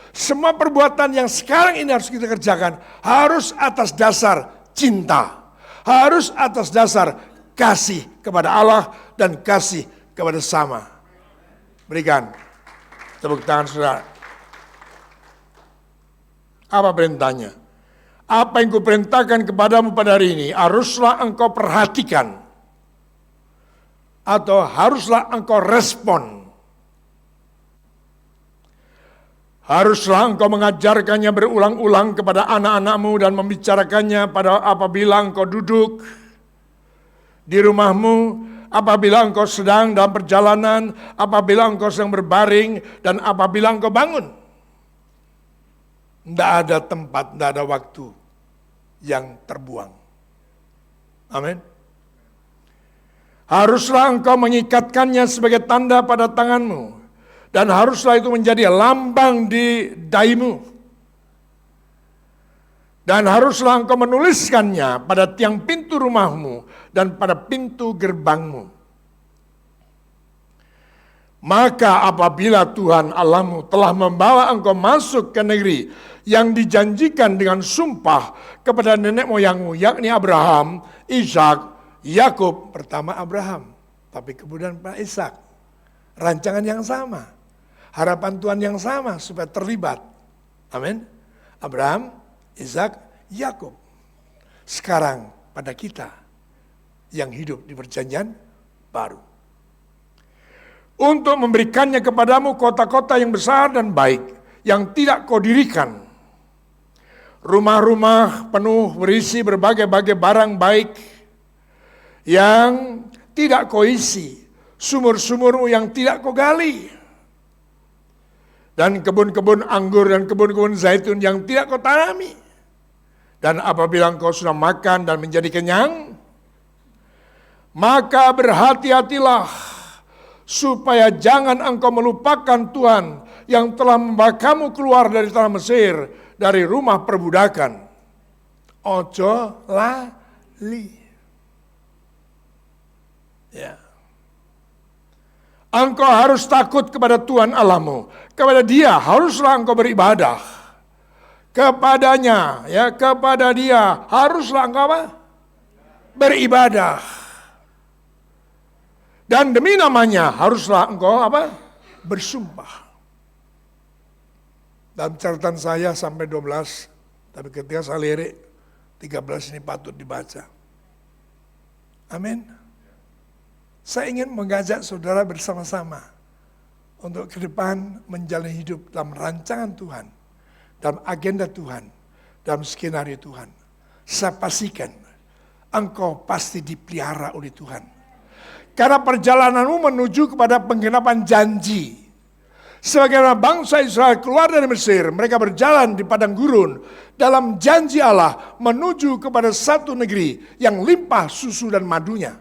Semua perbuatan yang sekarang ini harus kita kerjakan, harus atas dasar cinta. Harus atas dasar kasih kepada Allah dan kasih kepada sama. Berikan tepuk tangan saudara. Apa perintahnya? Apa yang kuperintahkan kepadamu pada hari ini, haruslah engkau perhatikan. Atau haruslah engkau respon. Haruslah engkau mengajarkannya berulang-ulang kepada anak-anakmu dan membicarakannya pada apabila engkau duduk di rumahmu, apabila engkau sedang dalam perjalanan, apabila engkau sedang berbaring, dan apabila engkau bangun. Tidak ada tempat, tidak ada waktu yang terbuang. Amin. Haruslah engkau mengikatkannya sebagai tanda pada tanganmu, dan haruslah itu menjadi lambang di dahimu. Dan haruslah engkau menuliskannya pada tiang pintu rumahmu dan pada pintu gerbangmu. Maka apabila Tuhan Allahmu telah membawa engkau masuk ke negeri yang dijanjikan dengan sumpah kepada nenek moyangmu, yakni Abraham, Ishak, Yakub, pertama Abraham, tapi kemudian Pak Ishak. Rancangan yang sama, harapan Tuhan yang sama supaya terlibat. Amin. Abraham, Ishak, Yakub. Sekarang pada kita yang hidup di perjanjian baru. Untuk memberikannya kepadamu kota-kota yang besar dan baik, yang tidak kau dirikan. Rumah-rumah penuh berisi berbagai-bagai barang baik, yang tidak kau isi. Sumur-sumurmu yang tidak kau gali. Dan kebun-kebun anggur dan kebun-kebun zaitun yang tidak kau tanami. Dan apabila engkau sudah makan dan menjadi kenyang, maka berhati-hatilah supaya jangan engkau melupakan Tuhan yang telah membawa kamu keluar dari tanah Mesir, dari rumah perbudakan. Ojo lali. Ya. Engkau harus takut kepada Tuhan Allahmu. Kepada Dia haruslah engkau beribadah. Kepadanya, ya, kepada Dia haruslah engkau apa? Beribadah. Dan demi namanya haruslah engkau apa? Bersumpah. Dalam catatan saya sampai 12, tapi ketika saya lirik 13 ini patut dibaca. Amin. Saya ingin mengajak saudara bersama-sama untuk ke depan menjalani hidup dalam rancangan Tuhan, dalam agenda Tuhan, dalam skenario Tuhan. Saya pastikan engkau pasti dipelihara oleh Tuhan. Karena perjalananmu menuju kepada penggenapan janji. Sebagaimana bangsa Israel keluar dari Mesir, mereka berjalan di padang gurun dalam janji Allah menuju kepada satu negeri yang limpah susu dan madunya.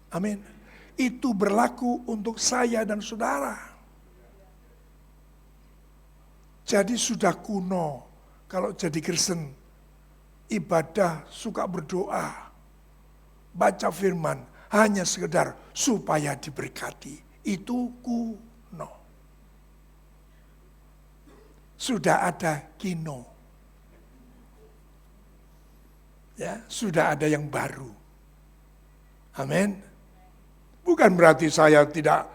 Amin. Itu berlaku untuk saya dan saudara. Jadi sudah kuno kalau jadi Kristen, ibadah, suka berdoa, baca firman, hanya sekedar supaya diberkati. Itu kuno. Sudah ada kino. Ya, sudah ada yang baru. Amin. Bukan berarti saya tidak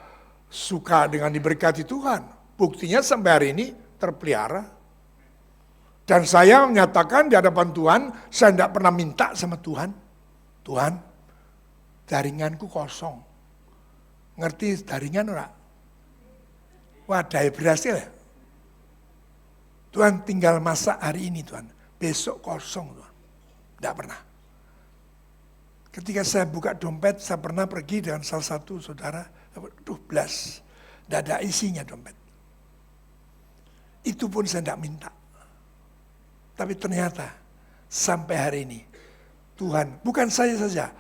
suka dengan diberkati Tuhan. Buktinya sampai hari ini terpelihara. Dan saya menyatakan di hadapan Tuhan, saya tidak pernah minta sama Tuhan. Tuhan, jaringanku kosong. Ngerti jaringan enggak? Wadah berhasil ya? Tuhan tinggal masak hari ini Tuhan. Besok kosong Tuhan. Tidak pernah. Ketika saya buka dompet, saya pernah pergi dengan salah satu saudara. Blas. Tidak ada isinya dompet. Itu pun saya tidak minta. Tapi ternyata sampai hari ini Tuhan, bukan saya saja,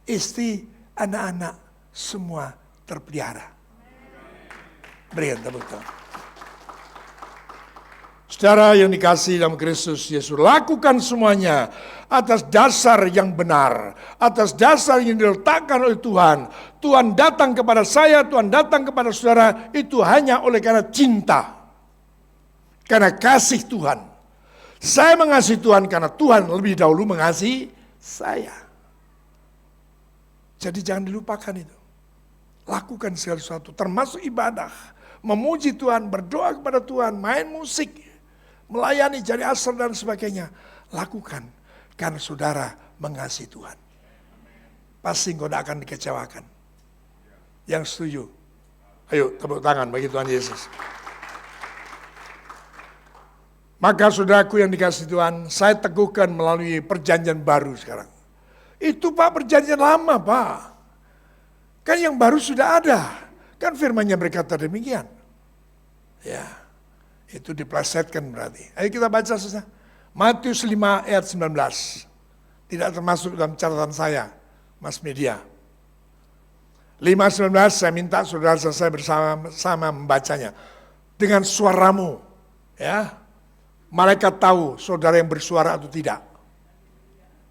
istri, anak-anak, semua terpelihara. Berikan tepuk tangan. Saudara yang dikasihi dalam Kristus Yesus, lakukan semuanya atas dasar yang benar, atas dasar yang diletakkan oleh Tuhan. Tuhan datang kepada saya, Tuhan datang kepada saudara, itu hanya oleh karena cinta. Karena kasih Tuhan. Saya mengasihi Tuhan karena Tuhan lebih dahulu mengasihi saya. Jadi jangan dilupakan itu. Lakukan segala sesuatu, termasuk ibadah. Memuji Tuhan, berdoa kepada Tuhan, main musik, melayani, jadi asal dan sebagainya. Lakukan karena saudara mengasihi Tuhan. Pasti engkau tidak akan dikecewakan. Yang setuju? Ayo tepuk tangan bagi Tuhan Yesus. Maka saudaraku yang dikasihi Tuhan, saya teguhkan melalui perjanjian baru sekarang. Itu Pak perjanjian lama Pak. Kan yang baru sudah ada. Kan firman-Nya berkata demikian. Ya, itu diplesetkan berarti. Ayo kita baca saja. Matius 5 ayat 19. Tidak termasuk dalam catatan saya, Mas Media. 5:19 saya minta saudara saya bersama membacanya. Dengan suaramu, ya. Malaikat tahu saudara yang bersuara atau tidak.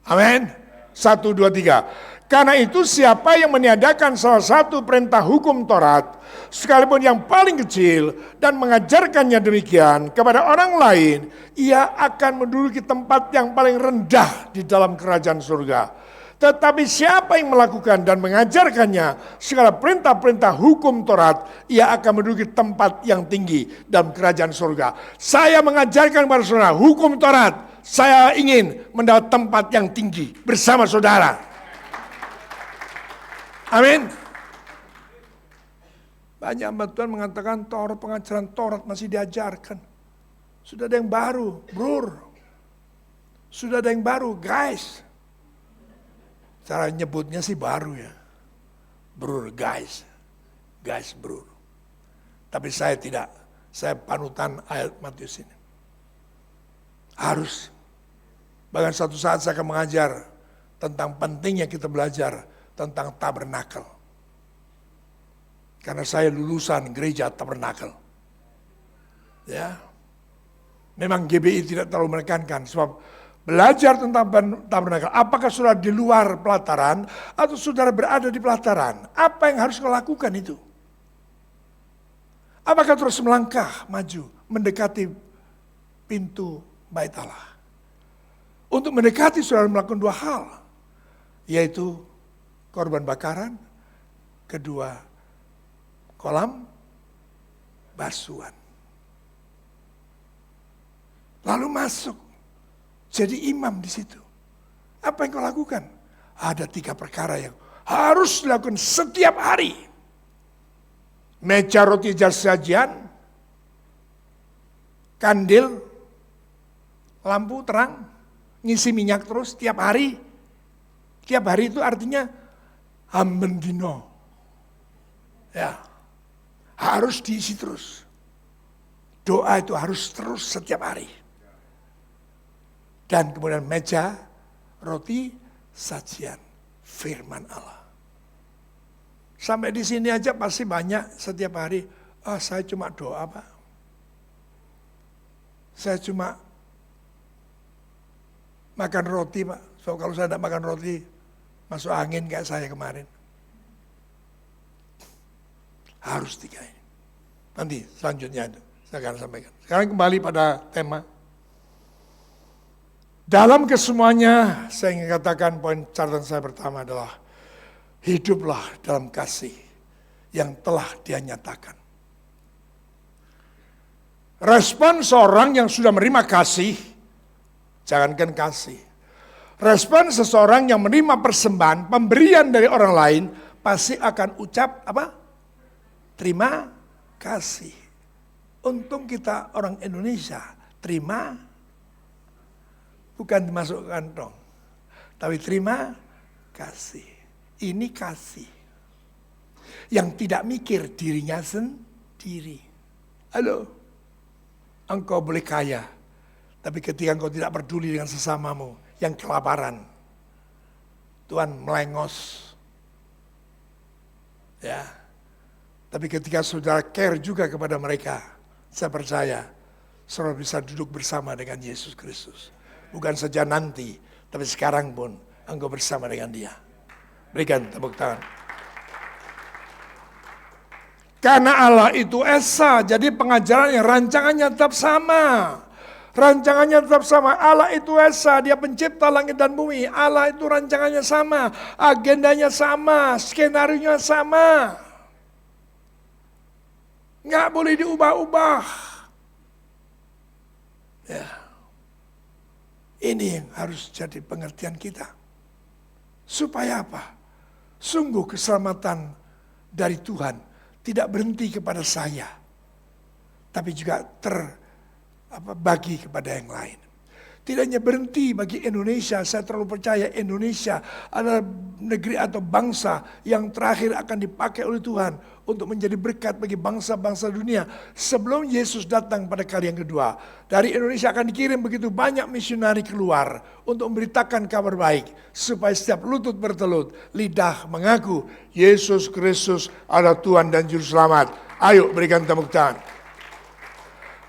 Amin. 1, 2, 3. Karena itu siapa yang meniadakan salah satu perintah hukum Taurat, sekalipun yang paling kecil, dan mengajarkannya demikian kepada orang lain, ia akan menduduki tempat yang paling rendah di dalam kerajaan surga. Tetapi siapa yang melakukan dan mengajarkannya segala perintah-perintah hukum Taurat, ia akan menduduki tempat yang tinggi dalam kerajaan surga. Saya mengajarkan kepada saudara hukum Taurat. Saya ingin mendapat tempat yang tinggi bersama saudara. Amin. Banyak hamba Tuhan mengatakan Taurat, pengajaran Taurat masih diajarkan. Sudah ada yang baru, brur. Sudah ada yang baru, guys. Cara nyebutnya sih baru ya. Brur, guys. Guys, brur. Tapi saya tidak. Saya panutan ayat Matius ini. Harus. Bahkan suatu saat saya akan mengajar tentang pentingnya kita belajar tentang tabernakel. Karena saya lulusan gereja tabernakel. Ya. Memang GBI tidak terlalu menekankan sebab belajar tentang tabernakel, apakah saudara di luar pelataran atau saudara berada di pelataran? Apa yang harus kau lakukan itu? Apakah terus melangkah maju mendekati pintu bait Allah? Untuk mendekati saudara melakukan dua hal, yaitu korban bakaran, kedua kolam basuhan. Lalu masuk jadi imam di situ. Apa yang kau lakukan? Ada 3 perkara yang harus dilakukan setiap hari. Meja roti sajian, kandil, lampu terang, ngisi minyak terus tiap hari. Tiap hari itu artinya amben dino. Ya, harus diisi terus. Doa itu harus terus setiap hari. Dan kemudian meja roti sajian firman Allah. Sampai di sini aja pasti banyak setiap hari. Saya cuma doa, Pak. Saya cuma makan roti, Pak. So kalau saya tidak makan roti, masuk angin kayak saya kemarin. Harus 3 ini. Nanti selanjutnya itu saya akan sampaikan. Sekarang kembali pada tema. Dalam kesemuanya, saya ingin katakan poin catatan saya pertama adalah hiduplah dalam kasih yang telah Dia nyatakan. Respon seorang yang sudah menerima kasih, jangankan kasih. Respon seseorang yang menerima persembahan, pemberian dari orang lain, pasti akan ucap apa? Terima kasih. Untung kita orang Indonesia, terima bukan dimasuk kantong, tapi terima kasih. Ini kasih yang tidak mikir dirinya sendiri. Halo, engkau boleh kaya, tapi ketika engkau tidak peduli dengan sesamamu yang kelaparan, Tuhan melengos. Ya, tapi ketika saudara care juga kepada mereka, saya percaya saudara bisa duduk bersama dengan Yesus Kristus. Bukan saja nanti, tapi sekarang pun engkau bersama dengan Dia. Berikan tepuk tangan. Karena Allah itu esa, jadi pengajaran yang rancangannya tetap sama. Rancangannya tetap sama. Allah itu esa, Dia pencipta langit dan bumi. Allah itu rancangannya sama, agendanya sama, skenario-nya sama. Nggak boleh diubah-ubah. Ya. Ini yang harus jadi pengertian kita. Supaya apa? Sungguh keselamatan dari Tuhan tidak berhenti kepada saya, tapi juga bagi kepada yang lain. Tidak hanya berhenti bagi Indonesia, saya terlalu percaya Indonesia adalah negeri atau bangsa yang terakhir akan dipakai oleh Tuhan untuk menjadi berkat bagi bangsa-bangsa dunia sebelum Yesus datang pada kali yang kedua. Dari Indonesia akan dikirim begitu banyak misionari keluar untuk memberitakan kabar baik supaya setiap lutut bertelut, lidah mengaku Yesus Kristus adalah Tuhan dan Juru Selamat. Ayo berikan tepuk tangan.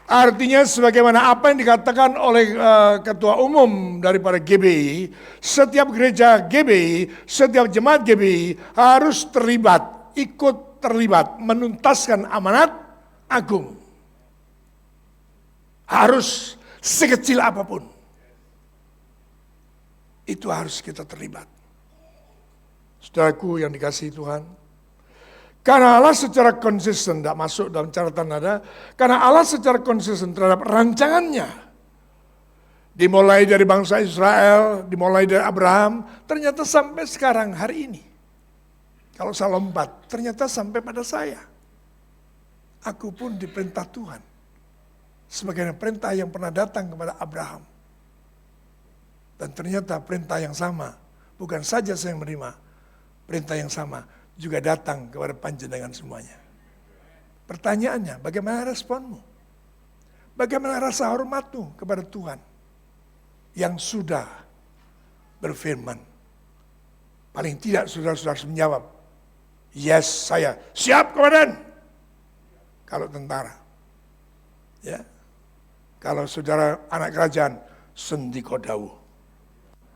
Artinya sebagaimana apa yang dikatakan oleh ketua umum daripada GBI, setiap gereja GBI, setiap jemaat GBI harus terlibat, ikut terlibat, menuntaskan amanat agung. Harus sekecil apapun. Itu harus kita terlibat. Saudaraku yang dikasihi Tuhan, karena Allah secara konsisten, tidak masuk dalam catatan ada, karena Allah secara konsisten terhadap rancangannya, dimulai dari bangsa Israel, dimulai dari Abraham, ternyata sampai sekarang hari ini. Kalau saya lompat, ternyata sampai pada saya. Aku pun diperintah Tuhan, sebagai perintah yang pernah datang kepada Abraham. Dan ternyata perintah yang sama, bukan saja saya yang menerima, perintah yang sama juga datang kepada panjenengan semuanya. Pertanyaannya, bagaimana responmu? Bagaimana rasa hormatmu kepada Tuhan yang sudah berfirman? Paling tidak saudara-saudara harus menjawab, yes, saya siap komandan. Kalau tentara. Ya. Kalau saudara anak kerajaan, sendiko dawuh.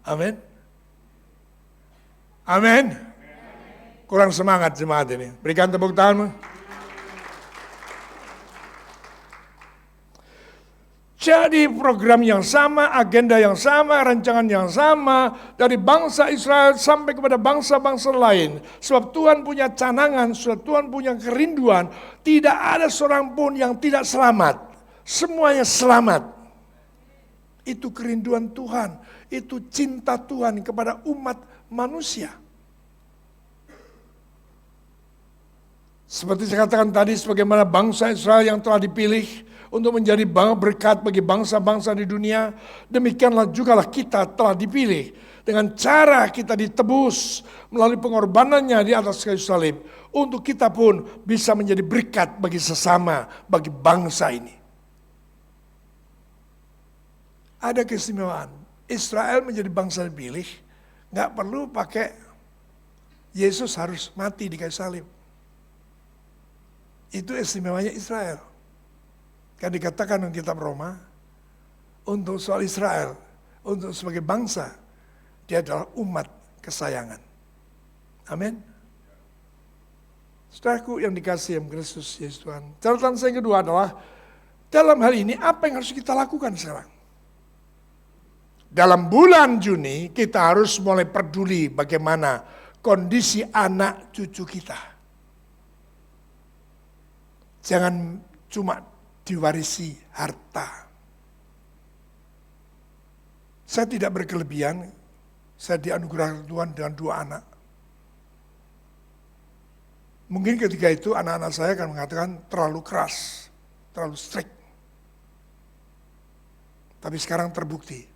Amin. Amin. Kurang semangat jemaat ini. Berikan tepuk tanganmu. Jadi program yang sama, agenda yang sama, rancangan yang sama dari bangsa Israel sampai kepada bangsa-bangsa lain. Sebab Tuhan punya canangan, sebab Tuhan punya kerinduan. Tidak ada seorang pun yang tidak selamat. Semuanya selamat. Itu kerinduan Tuhan. Itu cinta Tuhan kepada umat manusia. Seperti saya katakan tadi, sebagaimana bangsa Israel yang telah dipilih untuk menjadi berkat bagi bangsa-bangsa di dunia, demikianlah jugalah kita telah dipilih dengan cara kita ditebus melalui pengorbanannya di atas kayu salib, untuk kita pun bisa menjadi berkat bagi sesama, bagi bangsa ini. Ada keistimewaan, Israel menjadi bangsa dipilih, nggak perlu pakai Yesus harus mati di kayu salib. Itu istimewanya Israel. Kan dikatakan dalam kitab Roma, untuk soal Israel, untuk sebagai bangsa, dia adalah umat kesayangan. Amin. Saudaraku yang dikasihi Kristus Yesus Tuhan. Catatan saya yang kedua adalah, dalam hal ini apa yang harus kita lakukan sekarang? Dalam bulan Juni kita harus mulai peduli bagaimana kondisi anak cucu kita. Jangan cuma diwarisi harta. Saya tidak berkelebihan, saya dianugerahkan Tuhan dengan 2 anak. Mungkin ketika itu anak-anak saya akan mengatakan terlalu keras, terlalu strict. Tapi sekarang terbukti,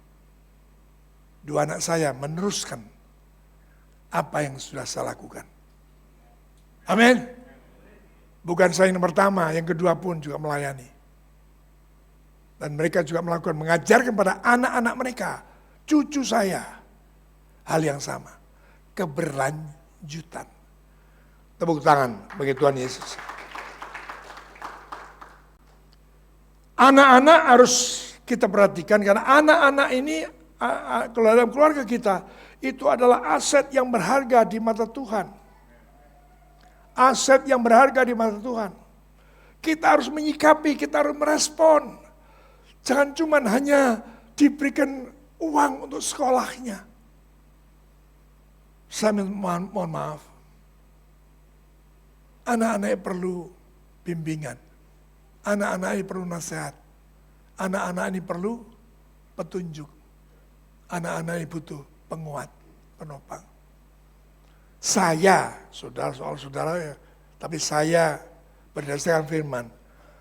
2 anak saya meneruskan apa yang sudah saya lakukan. Amin. Bukan saya yang pertama, yang kedua pun juga melayani. Dan mereka juga melakukan, mengajarkan pada anak-anak mereka, cucu saya, hal yang sama. Keberlanjutan. Tepuk tangan bagi Tuhan Yesus. Anak-anak harus kita perhatikan, karena anak-anak ini, kalau dalam keluarga kita, itu adalah aset yang berharga di mata Tuhan. Aset yang berharga di mata Tuhan. Kita harus menyikapi, kita harus merespon. Jangan cuma hanya diberikan uang untuk sekolahnya. Saya mohon maaf. Anak-anaknya perlu bimbingan. Anak-anak ini perlu nasihat. Anak-anak ini perlu petunjuk. Anak-anak ini butuh penguat, penopang. Saya, saudara ya, tapi saya berdasarkan firman,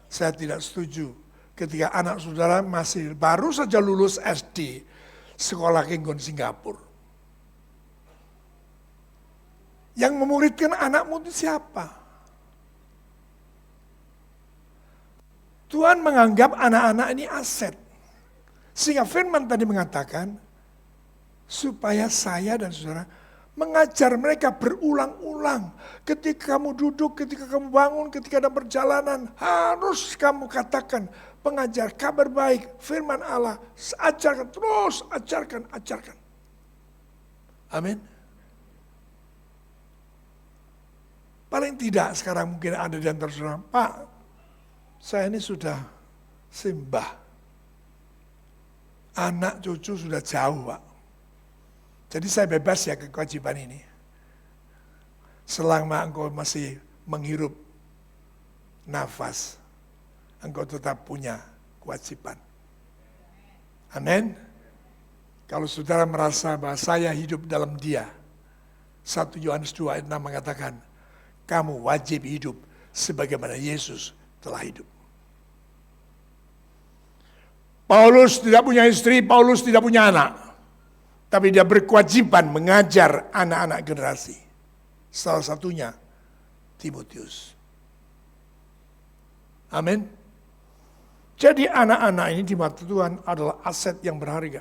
saya tidak setuju ketika anak saudara masih baru saja lulus SD, sekolah Kinggon Singapura. Yang memuridkan anakmu itu siapa? Tuhan menganggap anak-anak ini aset. Sehingga firman tadi mengatakan, supaya saya dan saudara mengajar mereka berulang-ulang. Ketika kamu duduk, ketika kamu bangun, ketika ada perjalanan, harus kamu katakan, pengajar kabar baik, firman Allah, ajarkan, terus ajarkan. Amin. Paling tidak sekarang mungkin ada di antara saudara, Pak, saya ini sudah simbah. Anak cucu sudah jauh, Pak. Jadi saya bebas ya ke kewajiban ini. Selama engkau masih menghirup nafas, engkau tetap punya kewajiban. Amin. Kalau saudara merasa bahwa saya hidup dalam dia, 1 Yohanes 2 ayat 6 mengatakan, kamu wajib hidup sebagaimana Yesus telah hidup. Paulus tidak punya istri, Paulus tidak punya anak. Tapi dia berkewajiban mengajar anak-anak generasi. Salah satunya Timotius. Amin. Jadi anak-anak ini di mata Tuhan adalah aset yang berharga.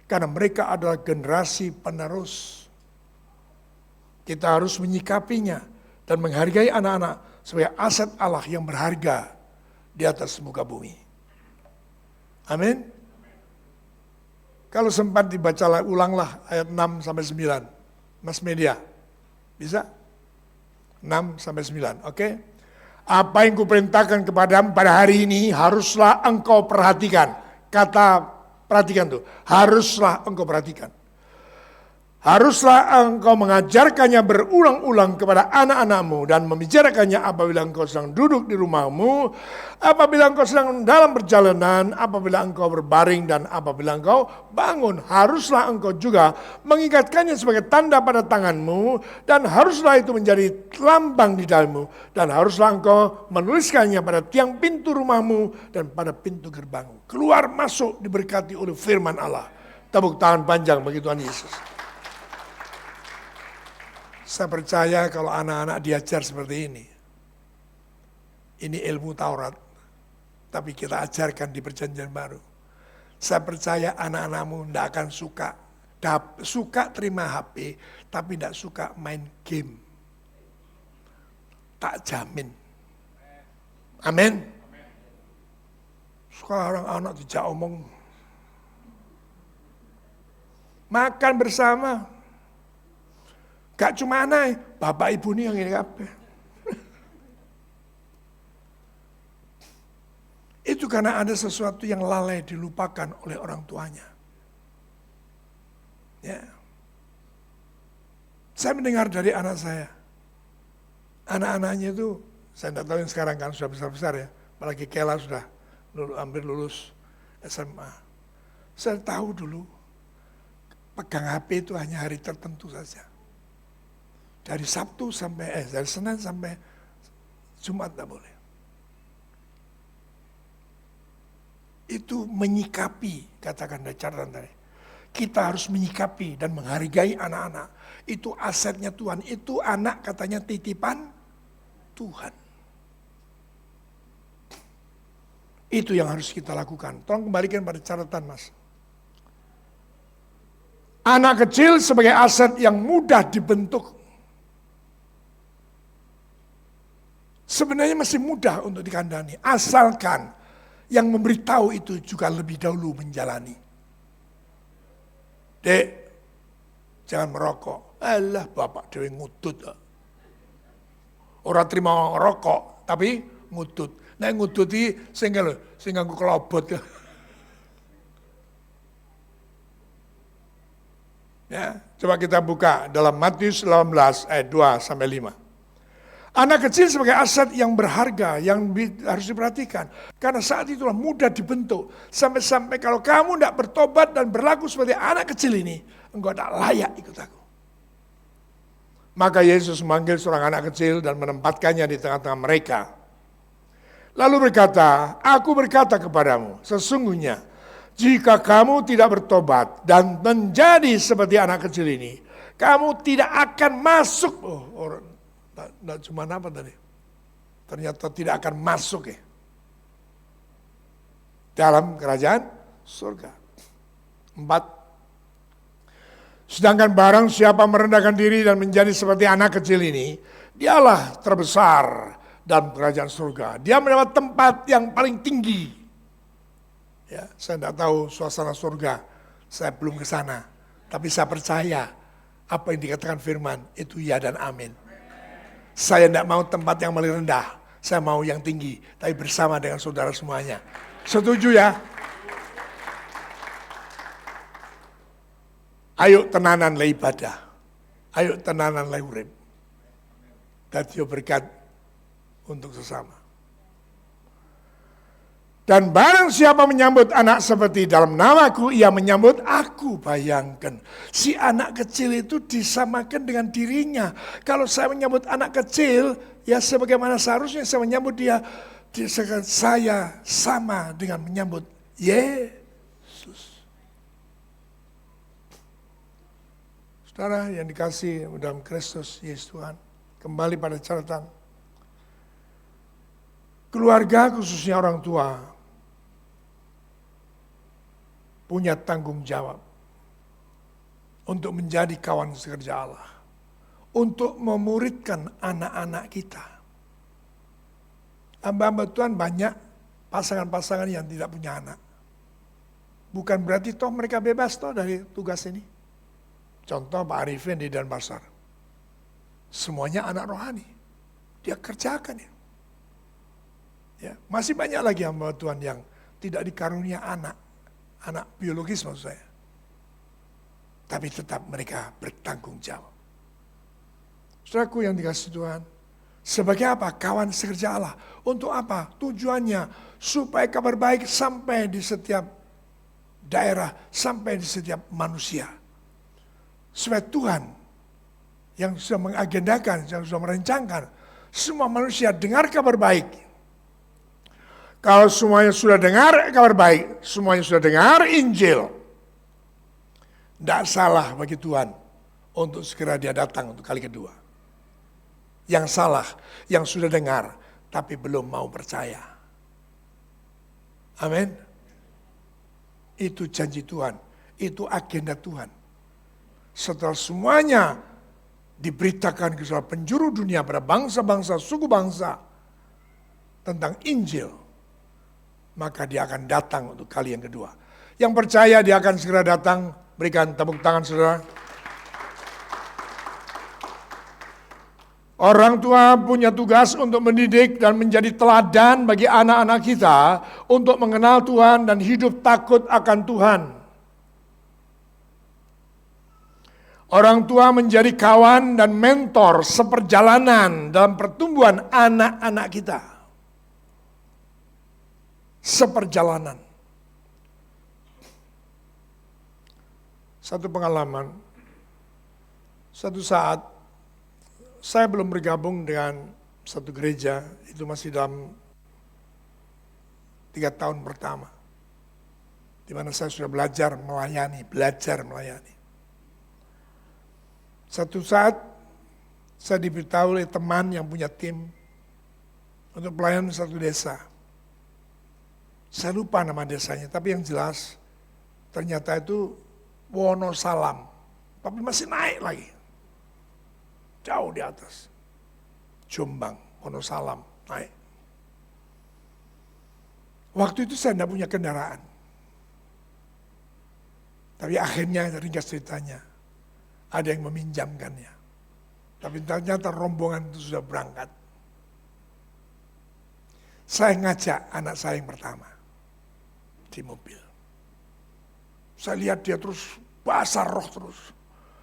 Karena mereka adalah generasi penerus. Kita harus menyikapinya dan menghargai anak-anak sebagai aset Allah yang berharga di atas muka bumi. Amin. Kalau sempat dibaca ulanglah ayat 6 sampai 9. Mas Media. Bisa? 6 sampai 9. Oke? Apa yang kuperintahkan kepadamu pada hari ini haruslah engkau perhatikan. Kata perhatikan tuh. Haruslah engkau perhatikan. Haruslah engkau mengajarkannya berulang-ulang kepada anak-anakmu dan membicarakannya apabila engkau sedang duduk di rumahmu, apabila engkau sedang dalam perjalanan, apabila engkau berbaring dan apabila engkau bangun. Haruslah engkau juga mengingatkannya sebagai tanda pada tanganmu dan haruslah itu menjadi lambang di dalammu dan haruslah engkau menuliskannya pada tiang pintu rumahmu dan pada pintu gerbangmu. Keluar masuk diberkati oleh firman Allah. Tepuk tangan panjang bagi Tuhan Yesus. Saya percaya kalau anak-anak diajar seperti ini ilmu Taurat, tapi kita ajarkan di perjanjian baru. Saya percaya anak-anakmu tidak akan suka terima HP, tapi tidak suka main game. Tak jamin. Amin. Sekarang anak tidak omong. Makan bersama. Gak cuma anak, bapak ibu ini yang ini apa? Itu karena ada sesuatu yang lalai dilupakan oleh orang tuanya. Ya. Saya mendengar dari anak saya. Anak-anaknya itu, saya tidak tahu yang sekarang kan sudah besar-besar ya. Apalagi Kela sudah hampir lulus SMA. Saya tahu dulu, pegang HP itu hanya hari tertentu saja. Dari dari Senin sampai Jumat tidak boleh. Itu menyikapi, katakan dari catatan tadi. Kita harus menyikapi dan menghargai anak-anak. Itu asetnya Tuhan. Itu anak katanya titipan Tuhan. Itu yang harus kita lakukan. Tolong kembalikan pada catatan, Mas. Anak kecil sebagai aset yang mudah dibentuk. Sebenarnya masih mudah untuk dikandani, asalkan yang memberitahu itu juga lebih dahulu menjalani. Dek, jangan merokok. Alah, bapak dewe ngutut. Orang terima rokok, tapi ngutut. Nah ngututi sehingga aku kelobot. Ya, coba kita buka dalam Matius 18 ayat 2 sampai 5. Anak kecil sebagai aset yang berharga, yang harus diperhatikan. Karena saat itulah mudah dibentuk. Sampai-sampai kalau kamu tidak bertobat dan berlaku seperti anak kecil ini, engkau tidak layak ikut aku. Maka Yesus memanggil seorang anak kecil dan menempatkannya di tengah-tengah mereka. Lalu berkata, aku berkata kepadamu, sesungguhnya jika kamu tidak bertobat dan menjadi seperti anak kecil ini, kamu tidak akan masuk. Tidak cuma apa tadi? Ternyata tidak akan masuk ya. Dalam kerajaan surga. 4. Sedangkan barang siapa merendahkan diri dan menjadi seperti anak kecil ini, dialah terbesar dalam kerajaan surga. Dia mendapat tempat yang paling tinggi. Ya, saya tidak tahu suasana surga. Saya belum ke sana. Tapi saya percaya apa yang dikatakan firman itu ya dan amin. Saya tidak mau tempat yang paling rendah. Saya mau yang tinggi. Tapi bersama dengan saudara semuanya. Setuju ya? Ayo tenanan lah ibadah. Ayo tenanan lah urip. Dadi berkat untuk sesama. Dan barang siapa menyambut anak seperti dalam namaku, ia menyambut aku. Bayangkan, si anak kecil itu disamakan dengan dirinya. Kalau saya menyambut anak kecil, ya sebagaimana seharusnya saya menyambut dia. Saya sama dengan menyambut Yesus. Saudara yang dikasih dalam Kristus Yesus Tuhan, kembali pada catatan. Keluarga khususnya orang tua punya tanggung jawab untuk menjadi kawan sekerja Allah, untuk memuridkan anak-anak kita. Hamba-hamba Tuhan banyak pasangan-pasangan yang tidak punya anak. bukan berarti toh mereka bebas toh dari tugas ini. Contoh Pak Arifin di Denpasar. Semuanya anak rohani. Dia kerjakan ya. Ya, masih banyak lagi hamba Tuhan yang tidak dikarunia anak biologis maksud saya. Tapi tetap mereka bertanggung jawab. Saudaraku yang dikasihi Tuhan, sebagai apa? Kawan sekerja Allah. Untuk apa? Tujuannya supaya kabar baik sampai di setiap daerah, sampai di setiap manusia. Supaya Tuhan yang sudah mengagendakan, yang sudah merencanakan, semua manusia dengar kabar baik. Kalau semuanya sudah dengar kabar baik, semuanya sudah dengar Injil, tidak salah bagi Tuhan untuk segera dia datang untuk kali kedua. Yang salah, yang sudah dengar, tapi belum mau percaya. Amin. Itu janji Tuhan, itu agenda Tuhan. Setelah semuanya diberitakan ke seluruh penjuru dunia pada bangsa-bangsa, suku bangsa tentang Injil, maka dia akan datang untuk kali yang kedua. Yang percaya dia akan segera datang, berikan tepuk tangan saudara. Orang tua punya tugas untuk mendidik dan menjadi teladan bagi anak-anak kita untuk mengenal Tuhan dan hidup takut akan Tuhan. Orang tua menjadi kawan dan mentor seperjalanan dalam pertumbuhan anak-anak kita. Seperjalanan. Satu pengalaman, satu saat saya belum bergabung dengan satu gereja, itu masih dalam 3 tahun pertama. Di mana saya sudah belajar melayani. Satu saat saya diberitahu oleh teman yang punya tim untuk pelayanan satu desa. Saya lupa nama desanya, tapi yang jelas ternyata itu Wonosalam. Tapi masih naik lagi. Jauh di atas. Jombang, Wonosalam, naik. Waktu itu saya tidak punya kendaraan. Tapi akhirnya ringkas ceritanya, ada yang meminjamkannya. Tapi ternyata rombongan itu sudah berangkat. Saya ngajak anak saya yang pertama di mobil. Saya lihat dia terus basah roh terus.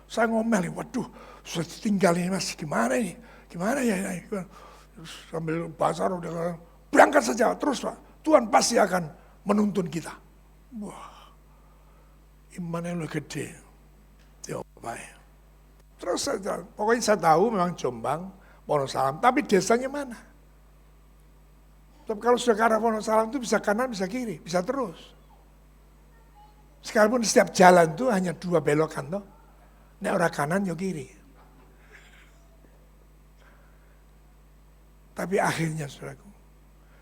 Saya ngomel, waduh, sudah ditinggal ini mas, gimana ini? Gimana ya? Terus sambil basah roh, dia berangkat saja terus Pak. Tuhan pasti akan menuntun kita. Wah, imannya lu gede. Ya baik. Terus pokoknya saya tahu memang Jombang, Wonosalam, tapi desanya mana? Tapi kalau sudah ke arah Wonosalam itu bisa kanan, bisa kiri, bisa terus. Sekalipun setiap jalan itu hanya 2 belokan toh. Nek ora kanan yo kiri. Tapi akhirnya saudaraku,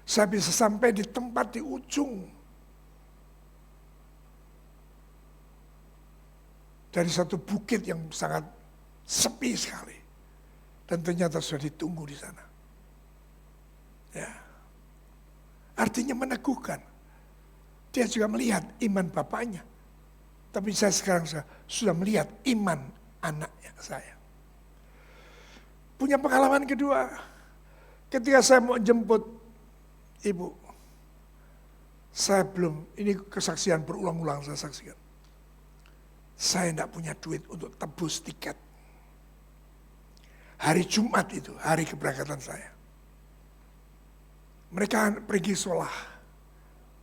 saya bisa sampai di tempat di ujung. Dari satu bukit yang sangat sepi sekali. Dan ternyata sudah ditunggu di sana. Ya. Artinya meneguhkan. Dia juga melihat iman bapaknya. Tapi saya sekarang sudah melihat iman anaknya saya. Punya pengalaman kedua. Ketika saya mau jemput ibu. Saya belum, ini kesaksian berulang-ulang saya saksikan. Saya tidak punya duit untuk tebus tiket. Hari Jumat itu, hari keberangkatan saya. Mereka pergi sekolah.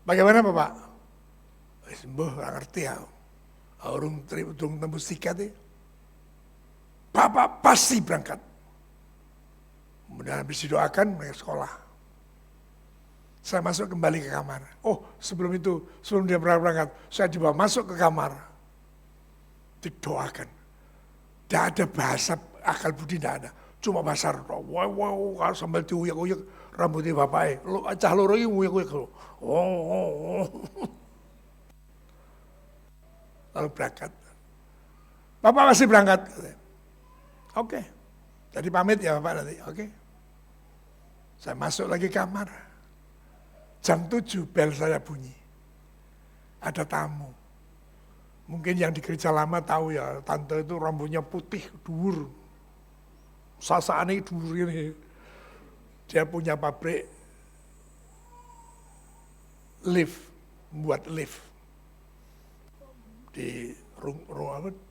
Bagaimana Bapak? Sembuh, gak ngerti ya. Orang tembus tiket ya. Bapak pasti berangkat. Kemudian habis didoakan mereka sekolah. Saya masuk kembali ke kamar. Oh sebelum itu, sebelum dia berangkat, saya dibawa masuk ke kamar. Didoakan. Tidak ada bahasa akal budi, tidak ada. Cuma bahasa roh. Wow, sambil diuyak-uyak rambutnya bapaknya. Lo acah loro ini uyak-uyak. Oh. Lalu berangkat. Bapak masih berangkat. Oke. Jadi pamit ya Bapak nanti. Oke. Saya masuk lagi kamar. Jam 7 bel saya bunyi. ada tamu. Mungkin yang di gereja lama tahu ya, tante itu rambutnya putih, dhuwur. Sasaane dhuwur ini. Dia punya pabrik lift, membuat lift di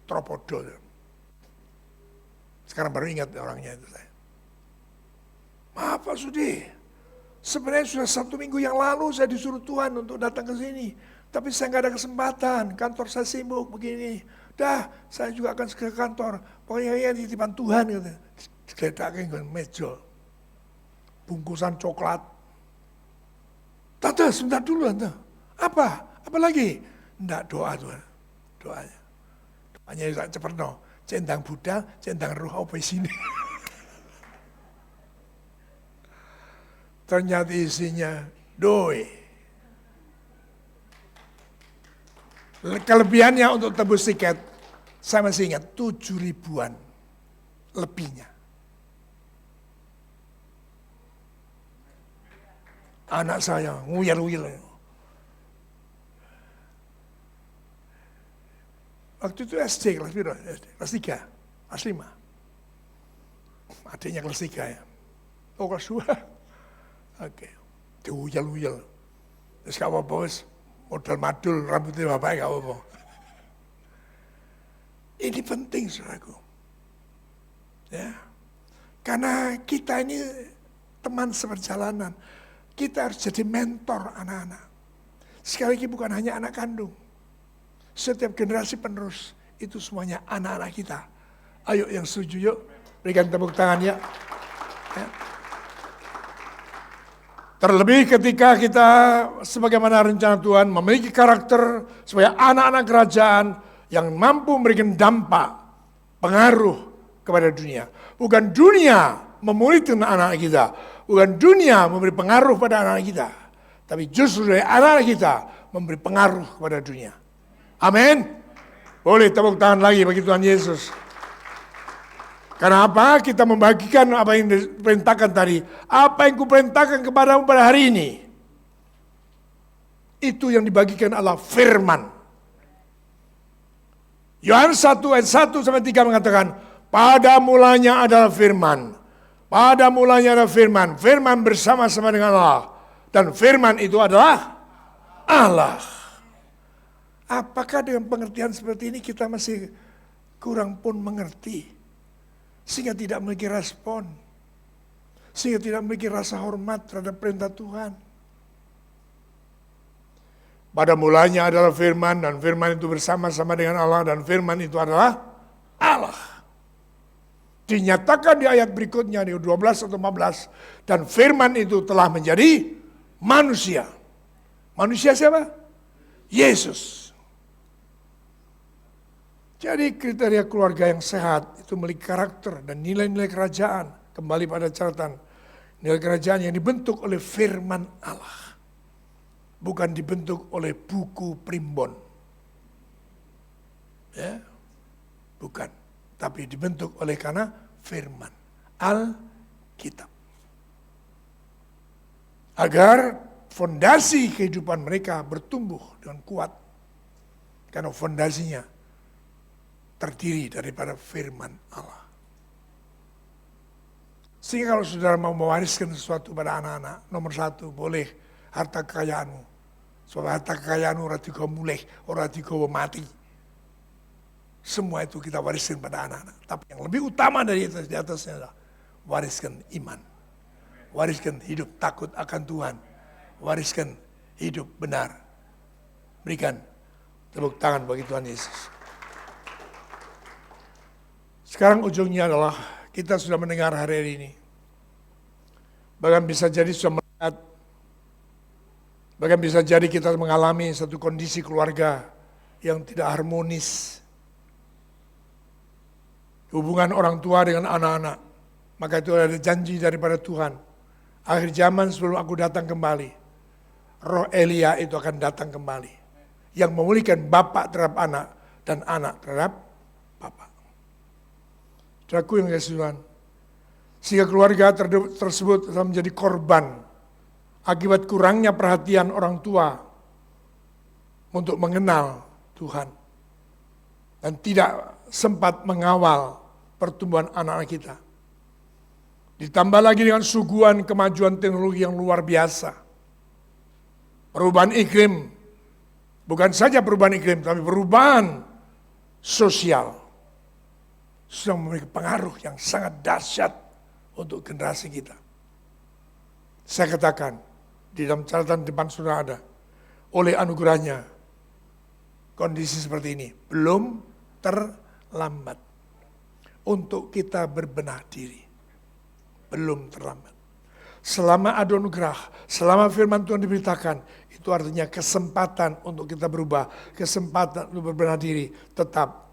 Tropodo. Sekarang baru ingat orangnya itu saya. Maaf Pak Sudi, sebenarnya sudah 1 minggu yang lalu saya disuruh Tuhan untuk datang ke sini. Tapi saya nggak ada kesempatan, kantor saya sibuk begini. Dah, saya juga akan ke kantor. Pokoknya ya titipan Tuhan gitu. Geledakin ke meja. Bungkusan coklat. Tante, sebentar dulu Tante. Apa? Apa lagi? Enggak, doa Tuhan. Doanya. Doanya tak cepet no. Centang Buddha, centang roh apa sini. Ternyata isinya doi. Kelebihannya untuk tebus tiket, saya masih ingat 7.000-an lebihnya. Anak saya nguyel-nguyel. Waktu itu SD kelas berapa? Kelas 3, kelas 5. Adiknya kelas 3 ya. Oh kelas 2. Oke. Diuyel-uyel. Terus gak apa-apa wis. Modal madul rambutnya bapak gak apa-apa. Ini penting saudaraku. Ya. Karena kita ini teman seperjalanan. Kita harus jadi mentor anak-anak. Sekali lagi bukan hanya anak kandung. Setiap generasi penerus itu semuanya anak-anak kita. Ayo yang setuju yuk. Berikan tepuk tangan ya. Terlebih ketika kita sebagaimana rencana Tuhan memiliki karakter sebagai anak-anak kerajaan yang mampu memberikan dampak, pengaruh kepada dunia. Bukan dunia memulihkan anak-anak kita. Bukan dunia memberi pengaruh pada anak-anak kita. Tapi justru dari anak-anak kita memberi pengaruh kepada dunia. Amin. Boleh tepuk tangan lagi bagi Tuhan Yesus. Karena apa? Kita membagikan apa yang diperintahkan tadi. Apa yang kuperintahkan kepadamu pada hari ini. Itu yang dibagikan adalah firman. Yohanes 1 ayat 1 sampai 3 mengatakan, pada mulanya adalah firman. Pada mulanya adalah firman. Firman bersama-sama dengan Allah. Dan firman itu adalah Allah. Apakah dengan pengertian seperti ini kita masih kurang pun mengerti? Sehingga tidak memiliki respon. Sehingga tidak memiliki rasa hormat terhadap perintah Tuhan. Pada mulanya adalah firman dan firman itu bersama-sama dengan Allah dan firman itu adalah Allah. Dinyatakan di ayat berikutnya di 12 atau 14 dan firman itu telah menjadi manusia. Manusia siapa? Yesus. Jadi kriteria keluarga yang sehat itu memiliki karakter dan nilai-nilai kerajaan. Kembali pada catatan, nilai kerajaan yang dibentuk oleh firman Allah. Bukan dibentuk oleh buku primbon. Ya, bukan. Tapi dibentuk oleh karena firman. Alkitab. Agar fondasi kehidupan mereka bertumbuh dengan kuat. Karena fondasinya terdiri daripada firman Allah. Sehingga kalau saudara mau mewariskan sesuatu pada anak-anak, nomor 1 boleh harta kekayaanmu. Sebab harta kekayaanmu ora digawa mulih, ora digawa mati. Semua itu kita wariskan pada anak-anak. Tapi yang lebih utama dari itu di atasnya adalah wariskan iman. Wariskan hidup takut akan Tuhan. Wariskan hidup benar. Berikan tepuk tangan bagi Tuhan Yesus. Sekarang ujungnya adalah kita sudah mendengar hari ini. Bahkan bisa jadi sudah melihat. Bahkan bisa jadi kita mengalami satu kondisi keluarga yang tidak harmonis. Hubungan orang tua dengan anak-anak. Maka itu ada janji daripada Tuhan. Akhir zaman sebelum aku datang kembali. Roh Elia itu akan datang kembali. Yang memulihkan bapak terhadap anak dan anak terhadap bapak. Saudaraku yang kasih Tuhan, sehingga keluarga tersebut telah menjadi korban akibat kurangnya perhatian orang tua untuk mengenal Tuhan. Dan tidak sempat mengawal pertumbuhan anak-anak kita. Ditambah lagi dengan suguhan kemajuan teknologi yang luar biasa. Perubahan iklim, bukan saja perubahan iklim, tapi perubahan sosial sudah memiliki pengaruh yang sangat dahsyat untuk generasi kita. Saya katakan, di dalam catatan depan sudah ada, oleh anugerahnya, kondisi seperti ini belum terlambat untuk kita berbenah diri. Belum terlambat. Selama ada anugerah, selama firman Tuhan diberitakan, itu artinya kesempatan untuk kita berubah, kesempatan untuk berbenah diri tetap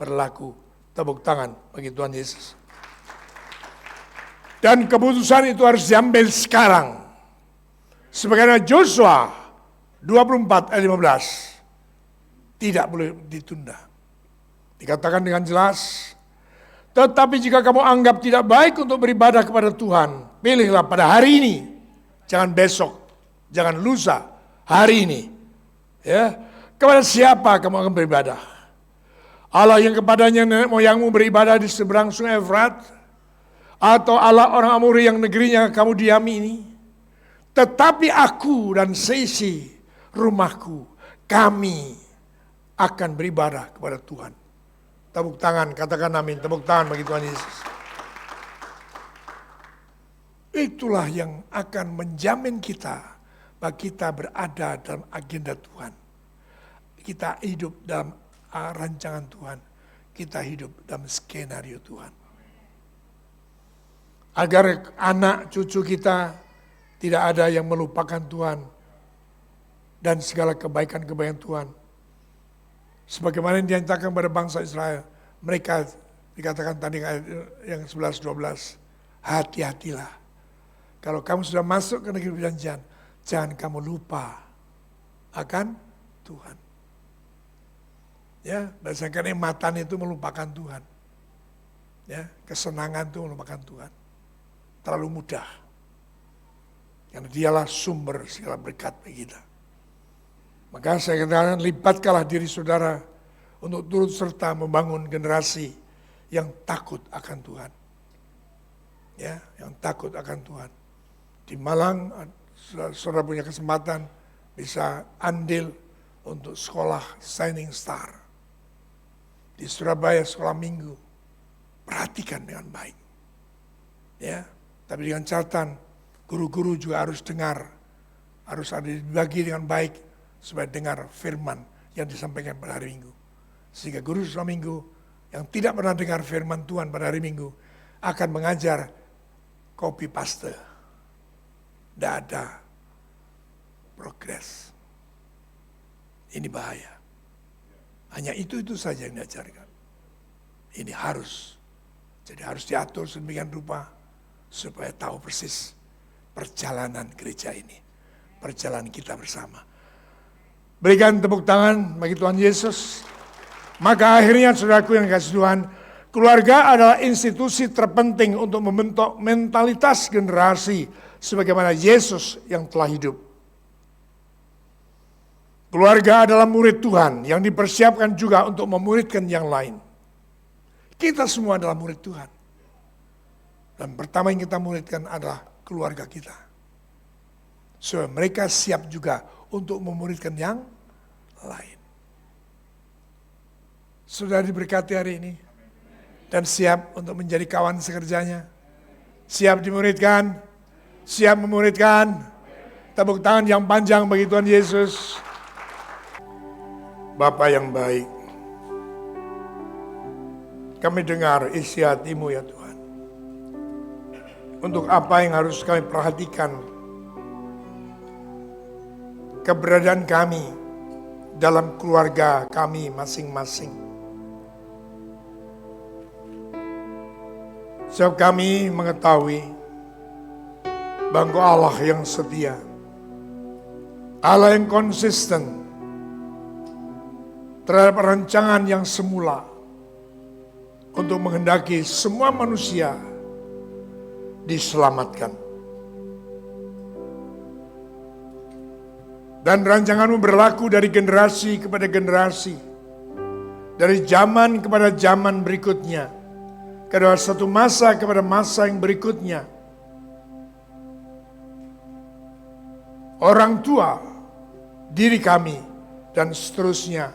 berlaku. Tepuk tangan bagi Tuhan Yesus. Dan keputusan itu harus diambil sekarang. Sebagaimana Joshua 24 ayat 15. Tidak boleh ditunda. Dikatakan dengan jelas, tetapi jika kamu anggap tidak baik untuk beribadah kepada Tuhan, pilihlah pada hari ini. Jangan besok, jangan lusa, hari ini. Ya, kepada siapa kamu akan beribadah? Allah yang kepadanya nenek moyangmu beribadah di seberang sungai Efrat, atau Allah orang Amori yang negerinya kamu diami ini? Tetapi aku dan seisi rumahku, kami akan beribadah kepada Tuhan. Tepuk tangan, katakan amin. Tepuk tangan bagi Tuhan Yesus. Itulah yang akan menjamin kita bahwa kita berada dalam agenda Tuhan. Kita hidup dalam rancangan Tuhan. Kita hidup dalam skenario Tuhan. Agar anak cucu kita tidak ada yang melupakan Tuhan dan segala kebaikan-kebaikan Tuhan. Sebagaimana yang dinyatakan pada bangsa Israel, mereka dikatakan tadi yang 11-12, hati-hatilah. Kalau kamu sudah masuk ke negeri perjanjian, jangan kamu lupa akan Tuhan. Ya, bahasa kenikmatan itu melupakan Tuhan. Ya, kesenangan itu melupakan Tuhan. Terlalu mudah. Karena dialah sumber segala berkat bagi kita. Maka saya katakan libatkanlah diri saudara untuk turut serta membangun generasi yang takut akan Tuhan. Ya, yang takut akan Tuhan. Di Malang, saudara punya kesempatan bisa andil untuk sekolah Shining Star. Di Surabaya sekolah minggu, perhatikan dengan baik. Ya, tapi dengan catatan guru-guru juga harus dengar, harus ada dibagi dengan baik supaya dengar firman yang disampaikan pada hari Minggu. Sehingga guru sekolah minggu yang tidak pernah dengar firman Tuhan pada hari Minggu akan mengajar copy paste. Tidak ada progres. Ini bahaya. Hanya itu saja yang diajarkan. Ini harus. Jadi harus diatur sedemikian rupa supaya tahu persis perjalanan gereja ini. Perjalanan kita bersama. Berikan tepuk tangan bagi Tuhan Yesus. Maka akhirnya saudaraku yang dikasihi Tuhan, keluarga adalah institusi terpenting untuk membentuk mentalitas generasi sebagaimana Yesus yang telah hidup. Keluarga adalah murid Tuhan yang dipersiapkan juga untuk memuridkan yang lain. Kita semua adalah murid Tuhan. Dan pertama yang kita muridkan adalah keluarga kita. So, mereka siap juga untuk memuridkan yang lain. Sudah diberkati hari ini. Dan siap untuk menjadi kawan sekerjanya. Siap dimuridkan. Siap memuridkan. Tepuk tangan yang panjang bagi Tuhan Yesus. Bapa yang baik, kami dengar isi hati-Mu ya Tuhan. Untuk apa yang harus kami perhatikan, keberadaan kami dalam keluarga kami masing-masing. Sebab kami mengetahui bahwa Allah yang setia, Allah yang konsisten, terhadap rancangan yang semula untuk menghendaki semua manusia diselamatkan. Dan rancangan-Mu berlaku dari generasi kepada generasi, dari zaman kepada zaman berikutnya, dari satu masa kepada masa yang berikutnya. Orang tua, diri kami, dan seterusnya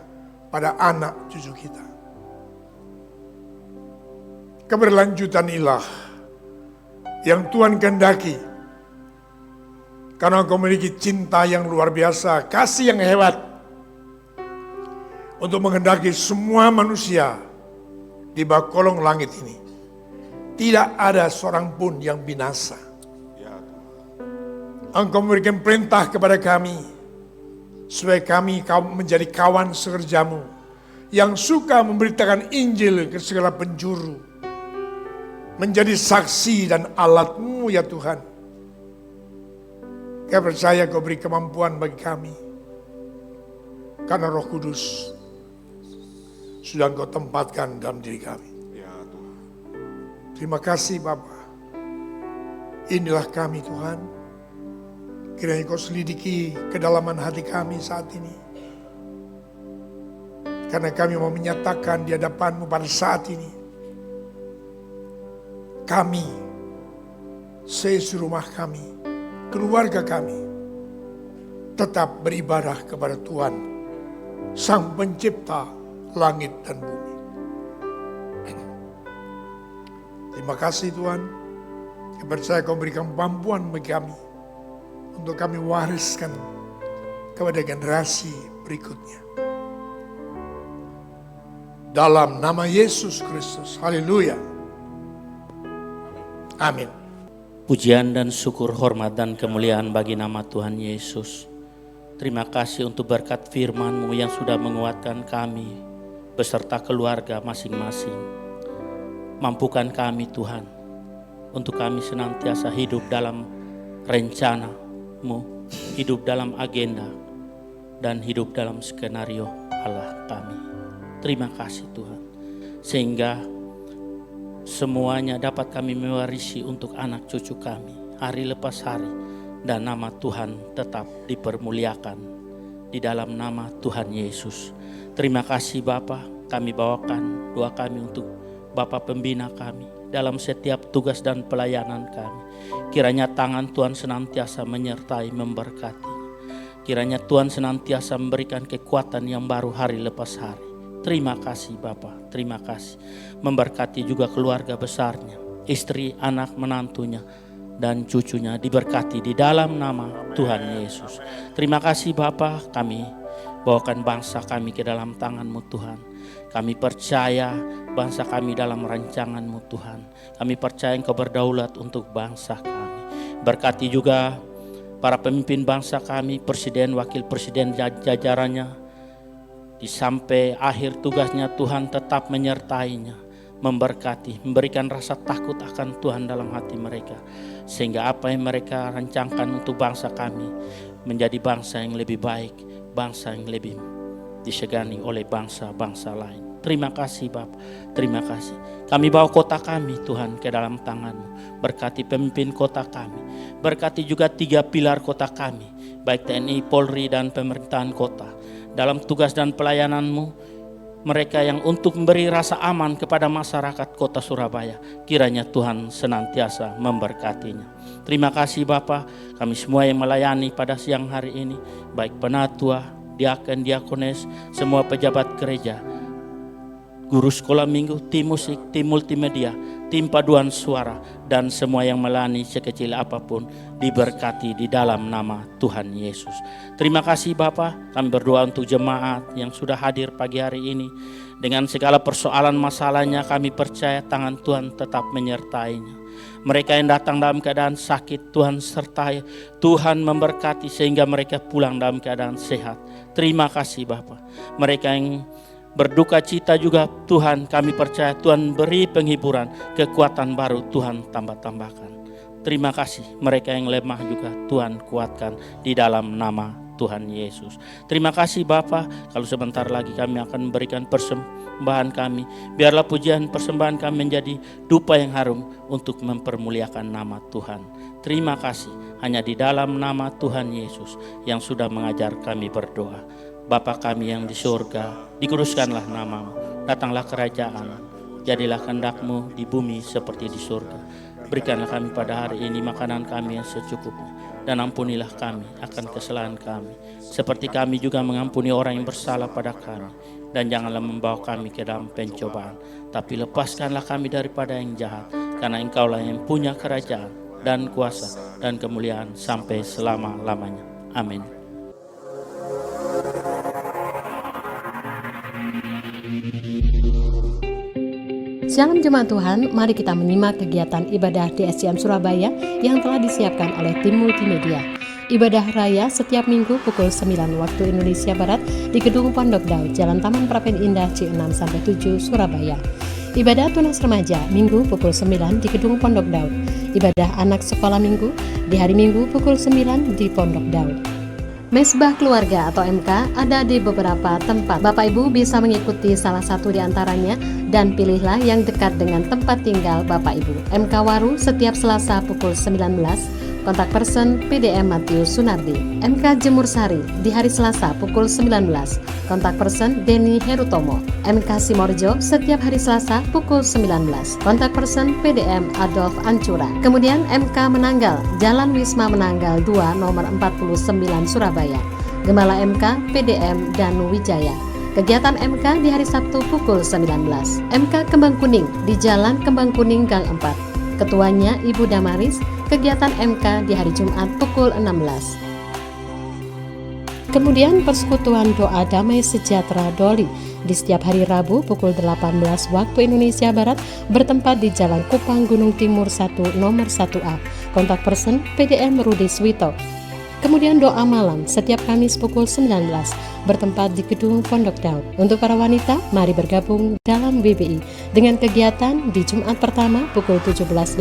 pada anak cucu kita. Keberlanjutan ilah yang Tuhan kehendaki, karena Engkau memiliki cinta yang luar biasa, kasih yang hebat, untuk menghendaki semua manusia di bawah kolong langit ini. Tidak ada seorang pun yang binasa. Engkau memberikan perintah kepada kami, supaya kami menjadi kawan sekerjamu, yang suka memberitakan Injil ke segala penjuru, menjadi saksi dan alat-Mu ya Tuhan. Kami percaya Kau beri kemampuan bagi kami, karena Roh Kudus sudah Engkau tempatkan dalam diri kami. Terima kasih Bapa. Inilah kami Tuhan. Kiranya Kau selidiki kedalaman hati kami saat ini. Karena kami mau menyatakan di hadapan-Mu pada saat ini, kami, seisi rumah kami, keluarga kami, tetap beribadah kepada Tuhan, Sang Pencipta langit dan bumi. Terima kasih Tuhan. Kami percaya Kau berikan kemampuan bagi kami, untuk kami wariskan kepada generasi berikutnya. Dalam nama Yesus Kristus, haleluya. Amin. Pujian dan syukur, hormat dan kemuliaan bagi nama Tuhan Yesus. Terima kasih untuk berkat firman-Mu yang sudah menguatkan kami beserta keluarga masing-masing. Mampukan kami Tuhan, untuk kami senantiasa hidup dalam rencana-Mu, hidup dalam agenda, dan hidup dalam skenario Allah kami. Terima kasih Tuhan, sehingga semuanya dapat kami mewarisi untuk anak cucu kami hari lepas hari, dan nama Tuhan tetap dipermuliakan di dalam nama Tuhan Yesus. Terima kasih Bapa, kami bawakan doa kami untuk Bapa pembina kami dalam setiap tugas dan pelayanan kami. Kiranya tangan Tuhan senantiasa menyertai, memberkati. Kiranya Tuhan senantiasa memberikan kekuatan yang baru hari lepas hari. Terima kasih Bapa, terima kasih. Memberkati juga keluarga besarnya, istri, anak, menantunya, dan cucunya diberkati di dalam nama Tuhan Yesus. Terima kasih Bapa, kami bawakan bangsa kami ke dalam tangan-Mu Tuhan. Kami percaya bangsa kami dalam rancangan-Mu Tuhan. Kami percaya Engkau berdaulat untuk bangsa kami. Berkati juga para pemimpin bangsa kami, presiden, wakil presiden, jajarannya, sampai akhir tugasnya Tuhan tetap menyertainya, memberkati, memberikan rasa takut akan Tuhan dalam hati mereka, sehingga apa yang mereka rancangkan untuk bangsa kami menjadi bangsa yang lebih baik, bangsa yang lebih disegani oleh bangsa-bangsa lain. Terima kasih Bapa, terima kasih. Kami bawa kota kami Tuhan ke dalam tangan-Mu. Berkati pemimpin kota kami, berkati juga 3 pilar kota kami, baik TNI, Polri, dan pemerintahan kota. Dalam tugas dan pelayanan-Mu, mereka yang untuk memberi rasa aman kepada masyarakat kota Surabaya, kiranya Tuhan senantiasa memberkatinya. Terima kasih Bapa, kami semua yang melayani pada siang hari ini, baik penatua, diaken, diakones, semua pejabat gereja, guru sekolah minggu, tim musik, tim multimedia, tim paduan suara, dan semua yang melayani sekecil apapun diberkati di dalam nama Tuhan Yesus. Terima kasih Bapa, kami berdoa untuk jemaat yang sudah hadir pagi hari ini. Dengan segala persoalan masalahnya, kami percaya tangan Tuhan tetap menyertainya. Mereka yang datang dalam keadaan sakit, Tuhan sertai, Tuhan memberkati sehingga mereka pulang dalam keadaan sehat. Terima kasih Bapa. Mereka yang berduka cita juga Tuhan, kami percaya Tuhan beri penghiburan, kekuatan baru Tuhan tambah-tambahkan. Terima kasih, mereka yang lemah juga Tuhan kuatkan di dalam nama Tuhan Yesus. Terima kasih Bapa, kalau sebentar lagi kami akan memberikan persembahan kami. Biarlah pujian persembahan kami menjadi dupa yang harum untuk mempermuliakan nama Tuhan. Terima kasih, hanya di dalam nama Tuhan Yesus yang sudah mengajar kami berdoa. Bapa kami yang di surga, dikuduskanlah namamu, datanglah kerajaan, jadilah kehendak-Mu di bumi seperti di surga. Berikanlah kami pada hari ini makanan kami yang secukupnya, dan ampunilah kami akan kesalahan kami, seperti kami juga mengampuni orang yang bersalah pada kami. Dan janganlah membawa kami ke dalam pencobaan, tapi lepaskanlah kami daripada yang jahat, karena Engkaulah yang punya kerajaan dan kuasa dan kemuliaan sampai selama-lamanya. Amin. Shalom Jemaat Tuhan, mari kita menyimak kegiatan ibadah di SCM Surabaya yang telah disiapkan oleh tim multimedia. Ibadah raya setiap minggu pukul 9 waktu Indonesia Barat di Gedung Pondok Daud, Jalan Taman Prapen Indah C6-7 Surabaya. Ibadah tunas remaja minggu pukul 9 di Gedung Pondok Daud. Ibadah anak sekolah minggu di hari Minggu pukul 9 di Pondok Daud. Mesbah keluarga atau MK ada di beberapa tempat. Bapak Ibu bisa mengikuti salah satu di antaranya dan pilihlah yang dekat dengan tempat tinggal Bapak Ibu. MK Waru setiap Selasa pukul 19, kontak person PDM Matius Sunardi. MK Jemur Sari di hari Selasa pukul 19, kontak person Denny Herutomo. MK Simorjo setiap hari Selasa pukul 19, kontak person PDM Adolf Ancura. Kemudian MK Menanggal, Jalan Wisma Menanggal 2 nomor 49 Surabaya. Gembala MK PDM Danu Wijaya. Kegiatan MK di hari Sabtu pukul 19. MK Kembang Kuning di Jalan Kembang Kuning Gang 4. Ketuanya Ibu Damaris. Kegiatan MK di hari Jumat pukul 16. Kemudian persekutuan doa damai sejahtera Doli di setiap hari Rabu pukul 18 waktu Indonesia Barat bertempat di Jalan Kupang Gunung Timur 1 nomor 1A. Kontak person PDM Rudi Swito. Kemudian doa malam setiap Kamis pukul 19 bertempat di Gedung Pondok Daud. Untuk para wanita, mari bergabung dalam BBI dengan kegiatan di Jumat pertama pukul 17.30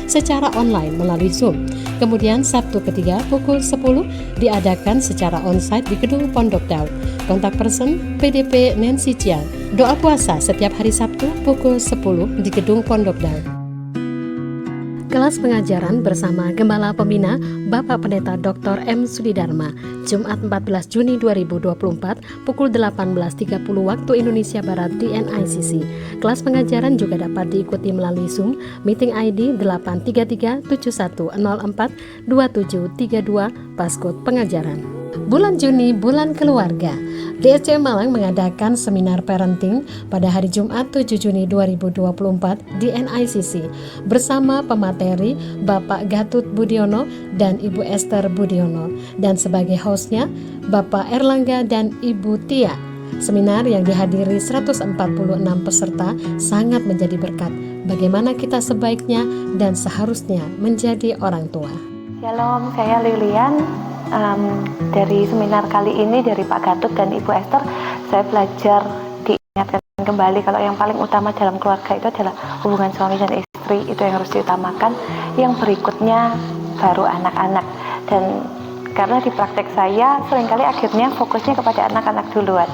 secara online melalui Zoom. Kemudian Sabtu ketiga pukul 10 diadakan secara onsite di Gedung Pondok Daud. Kontak person PDP Nancy Chiang. Doa puasa setiap hari Sabtu pukul 10 di Gedung Pondok Daud. Kelas pengajaran bersama Gembala Pembina Bapak Pendeta Dr. M. Sudidarma, Jumat 14 Juni 2024 pukul 18.30 waktu Indonesia Barat di NICC. Kelas pengajaran juga dapat diikuti melalui Zoom, meeting ID 83371042732 passcode pengajaran. Bulan Juni, bulan keluarga. DSCM Malang mengadakan seminar parenting pada hari Jumat 7 Juni 2024 di NICC bersama pemateri Bapak Gatut Budiono dan Ibu Esther Budiono dan sebagai hostnya Bapak Erlangga dan Ibu Tia. Seminar yang dihadiri 146 peserta sangat menjadi berkat bagaimana kita sebaiknya dan seharusnya menjadi orang tua. Shalom, saya Lilian. Dari seminar kali ini dari Pak Gatut dan Ibu Esther, saya belajar diingatkan kembali kalau yang paling utama dalam keluarga itu adalah hubungan suami dan istri, itu yang harus diutamakan. Yang berikutnya baru anak-anak, dan karena di praktek saya seringkali akhirnya fokusnya kepada anak-anak duluan.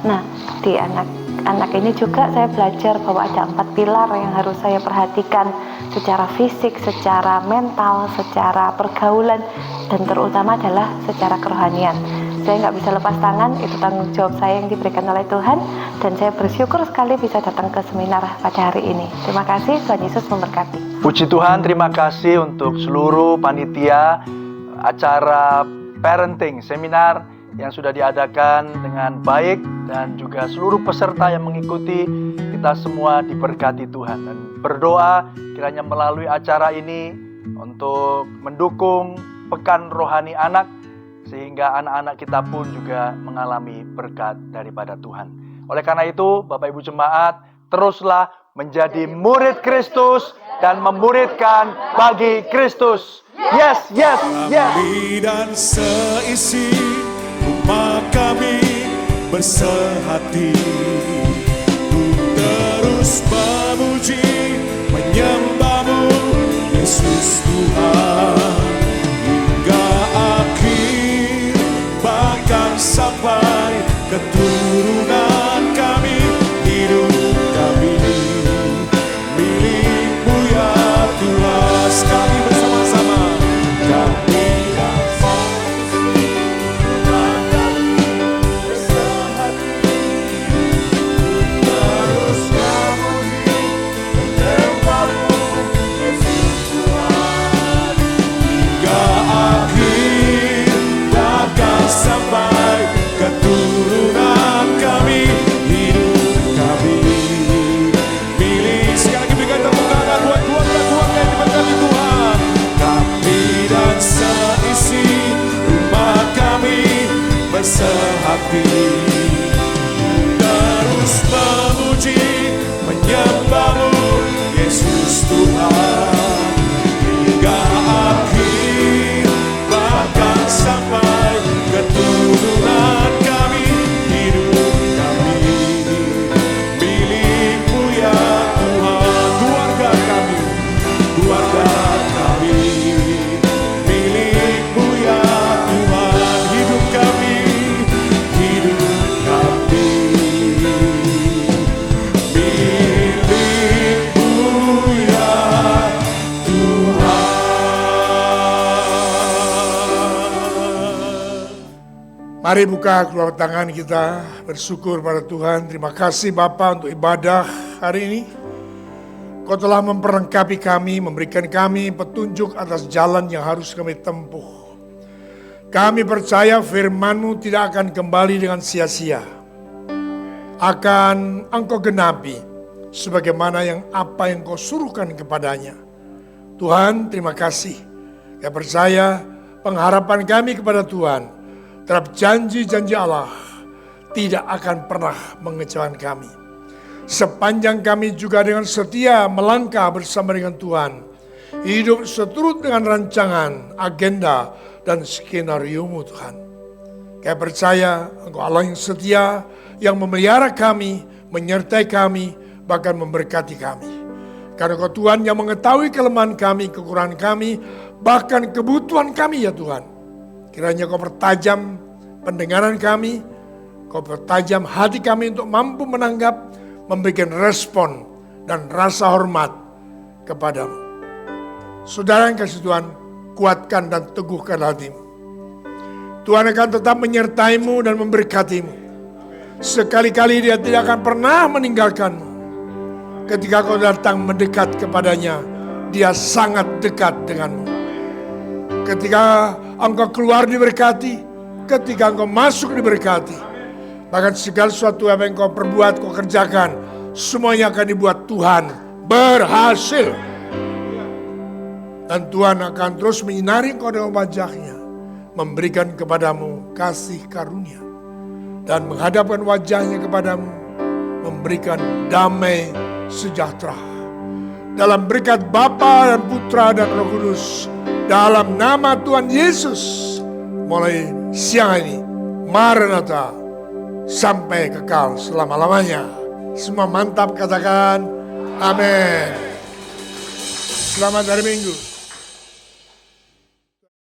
Nah, di anak ini juga saya belajar bahwa ada 4 pilar yang harus saya perhatikan secara fisik, secara mental, secara pergaulan, dan terutama adalah secara kerohanian. Saya nggak bisa lepas tangan, itu tanggung jawab saya yang diberikan oleh Tuhan, dan saya bersyukur sekali bisa datang ke seminar pada hari ini. Terima kasih, Tuhan Yesus memberkati. Puji Tuhan, terima kasih untuk seluruh panitia acara parenting seminar yang sudah diadakan dengan baik, dan juga seluruh peserta yang mengikuti. Kita semua diberkati Tuhan, dan berdoa kiranya melalui acara ini untuk mendukung Pekan Rohani Anak, sehingga anak-anak kita pun juga mengalami berkat daripada Tuhan. Oleh karena itu, Bapak Ibu Jemaat, teruslah menjadi murid Kristus dan memuridkan bagi Kristus. Yes, yes, yes. Kami dan seisi rumah kami bersehati untuk terus memuji, menyembah-Mu, Yesus Tuhan, hingga akhir hati, terus memuji menyembahmu Yesus Tuhan hingga akhir, bahkan sampai keturunan kami. Hidup kami milik-Mu ya Tuhan, keluarga kami milik-Mu ya Tuhan. Hidup kami milik-Mu ya Tuhan. Mari buka kedua tangan kita, bersyukur pada Tuhan. Terima kasih Bapa untuk ibadah hari ini. Kau telah memperlengkapi kami, memberikan kami petunjuk atas jalan yang harus kami tempuh. Kami percaya firman-Mu tidak akan kembali dengan sia-sia. Akan Engkau genapi sebagaimana apa yang Kau suruhkan kepadanya. Tuhan, terima kasih. Kami percaya pengharapan kami kepada Tuhan terhadap janji-janji Allah tidak akan pernah mengecewakan kami. Sepanjang kami juga dengan setia melangkah bersama dengan Tuhan, hidup seturut dengan rancangan, agenda, dan skenario-Mu Tuhan. Kami percaya Engkau Allah yang setia, yang memelihara kami, menyertai kami, bahkan memberkati kami. Karena Kau Tuhan yang mengetahui kelemahan kami, kekurangan kami, bahkan kebutuhan kami ya Tuhan. Kiranya Kau pertajam pendengaran kami, Kau pertajam hati kami untuk mampu menanggap, memberikan respon dan rasa hormat kepadamu. Saudara yang kasih Tuhan, kuatkan dan teguhkan hatimu. Tuhan akan tetap menyertaimu dan memberkatimu. Sekali-kali Dia tidak akan pernah meninggalkanmu. Ketika kau datang mendekat kepadanya, Dia sangat dekat denganmu. Ketika engkau keluar diberkati, ketika engkau masuk diberkati. Bahkan segala sesuatu yang kau perbuat, kau kerjakan, semuanya akan dibuat Tuhan berhasil. Dan Tuhan akan terus menyinari engkau dengan wajah-Nya, memberikan kepadamu kasih karunia, dan menghadapkan wajah-Nya kepadamu, memberikan damai sejahtera. Dalam berkat Bapa dan Putra dan Roh Kudus, dalam nama Tuhan Yesus, mulai siang ini, Maranatha, sampai kekal selama-lamanya. Semua mantap katakan, amin. Selamat hari Minggu.